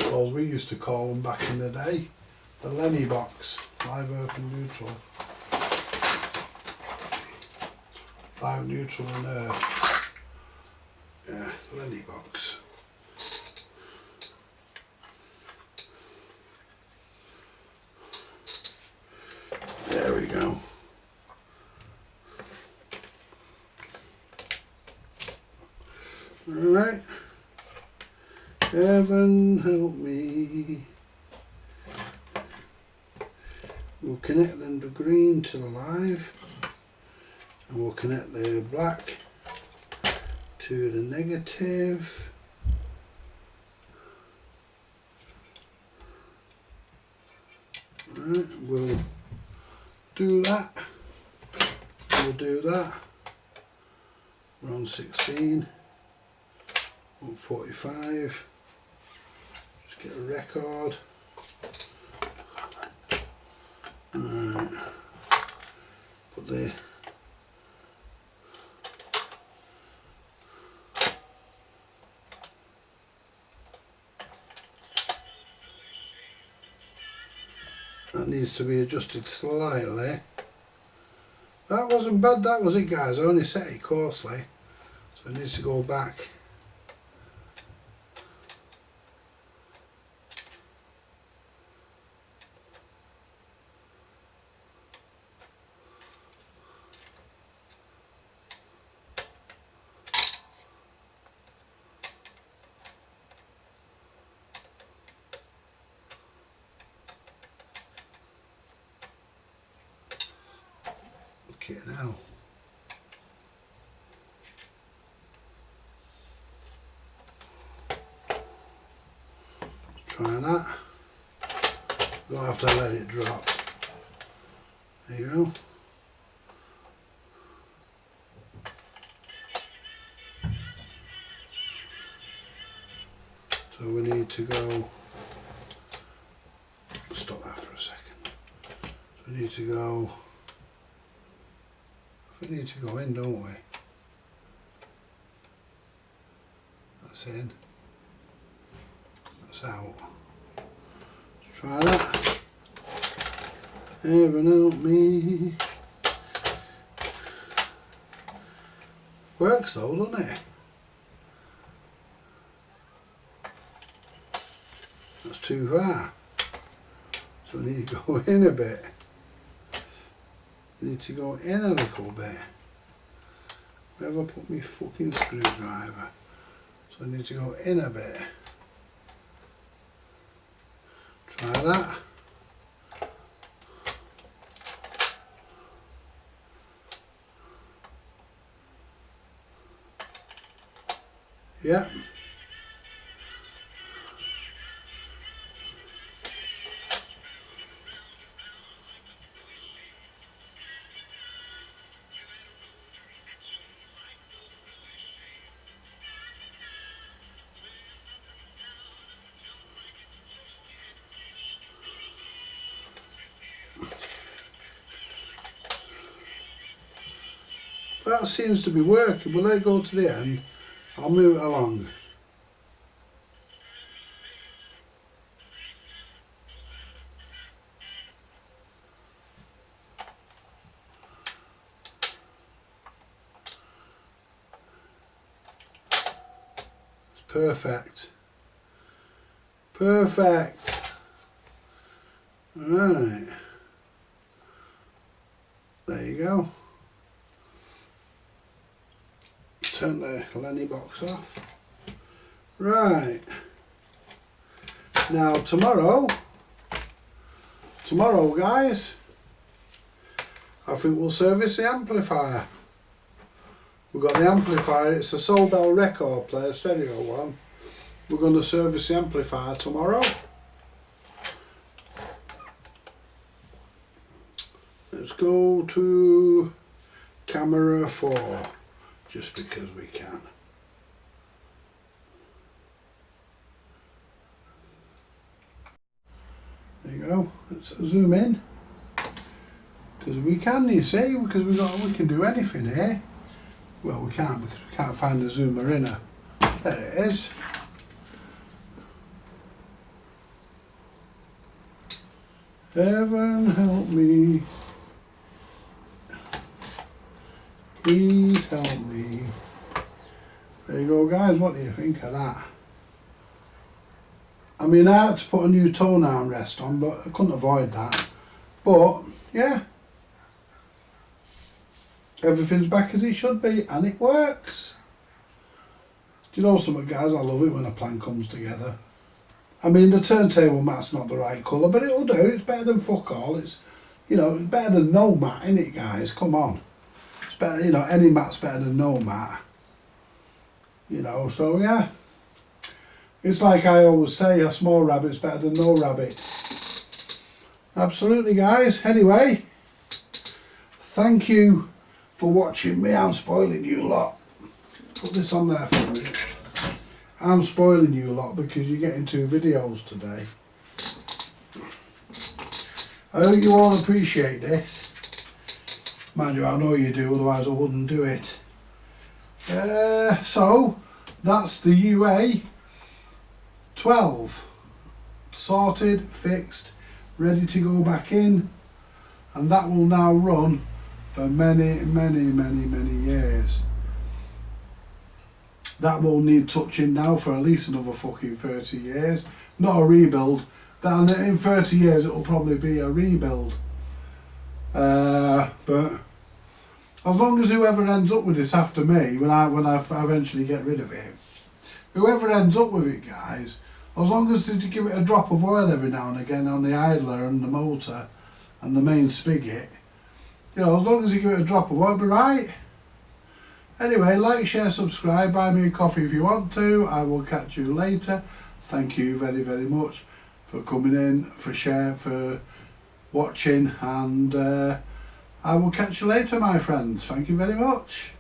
Well, we used to call them back in the day, the Lenny box, live, earth and neutral. Live, neutral and earth. Yeah, Lenny box. There we go. Alright. Heaven help me. We'll connect then the green to the live, and we'll connect the black to the negative. Right, we'll do that. We'll do that. We're on 16. 145. Just get a record. Right. put the that needs to be adjusted slightly. That wasn't bad, that was it guys, I only set it coarsely, so it needs to go back. Okay, now try that. Don't have to let it drop. There you go. So we need to go, stop that for a second. So we need to go, we need to go in, don't we? That's in. That's out. Let's try that. Heaven help me. Works though, doesn't it? That's too far. So we need to go in a bit. Need to go in a little bit. Where have I put my fucking screwdriver? So I need to go in a bit. Try that. Yeah. That seems to be working. We'll let it go to the end. I'll move it along. It's perfect. Perfect. Right. There you go. Turn the Lenny box off. Right. Now tomorrow guys, I think we'll service the amplifier. We've got the amplifier, it's a Sobel record player, stereo one. We're going to service the amplifier tomorrow. Let's go to camera 4. Just because we can. There you go. Let's zoom in. Because we can, you see, because we can do anything here. Well, we can't because we can't find the zoomer in her. There it is. Heaven help me. Please help me. There you go guys, what do you think of that? I mean, I had to put a new tone armrest on, but I couldn't avoid that. But, yeah. Everything's back as it should be, and it works. Do you know something guys, I love it when a plan comes together. I mean, the turntable mat's not the right colour, but it'll do, it's better than fuck all. It's, you know, it's better than no mat, innit guys, come on. It's better, you know, any mat's better than no mat. You know, so yeah. It's like I always say, a small rabbit's better than no rabbit. Absolutely guys. Anyway, thank you for watching me. I'm spoiling you lot. Put this on there for me. I'm spoiling you lot because you're getting 2 videos today. I hope you all appreciate this. Mind you, I know you do, otherwise I wouldn't do it. So, that's the UA 12. Sorted, fixed, ready to go back in. And that will now run for many, many, many, many years. That will need touching now for at least another fucking 30 years. Not a rebuild. Down in 30 years it will probably be a rebuild. But as long as whoever ends up with this after me, when I eventually get rid of it, whoever ends up with it, guys, as long as you give it a drop of oil every now and again on the idler and the motor and the main spigot, you know, as long as you give it a drop of oil, it'll be right. Anyway, like, share, subscribe, buy me a coffee if you want to. I will catch you later. Thank you very, very much for coming in, for watching, and I will catch you later, my friends. Thank you very much.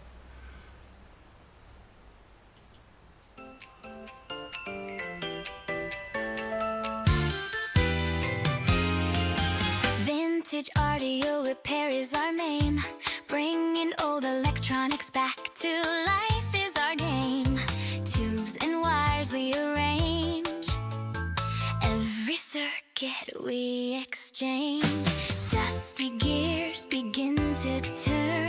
Vintage audio repair is our main. Bringing old electronics back to life is our game. Tubes and wires we arrange. Every circuit we exchange. Dusty gears begin to turn.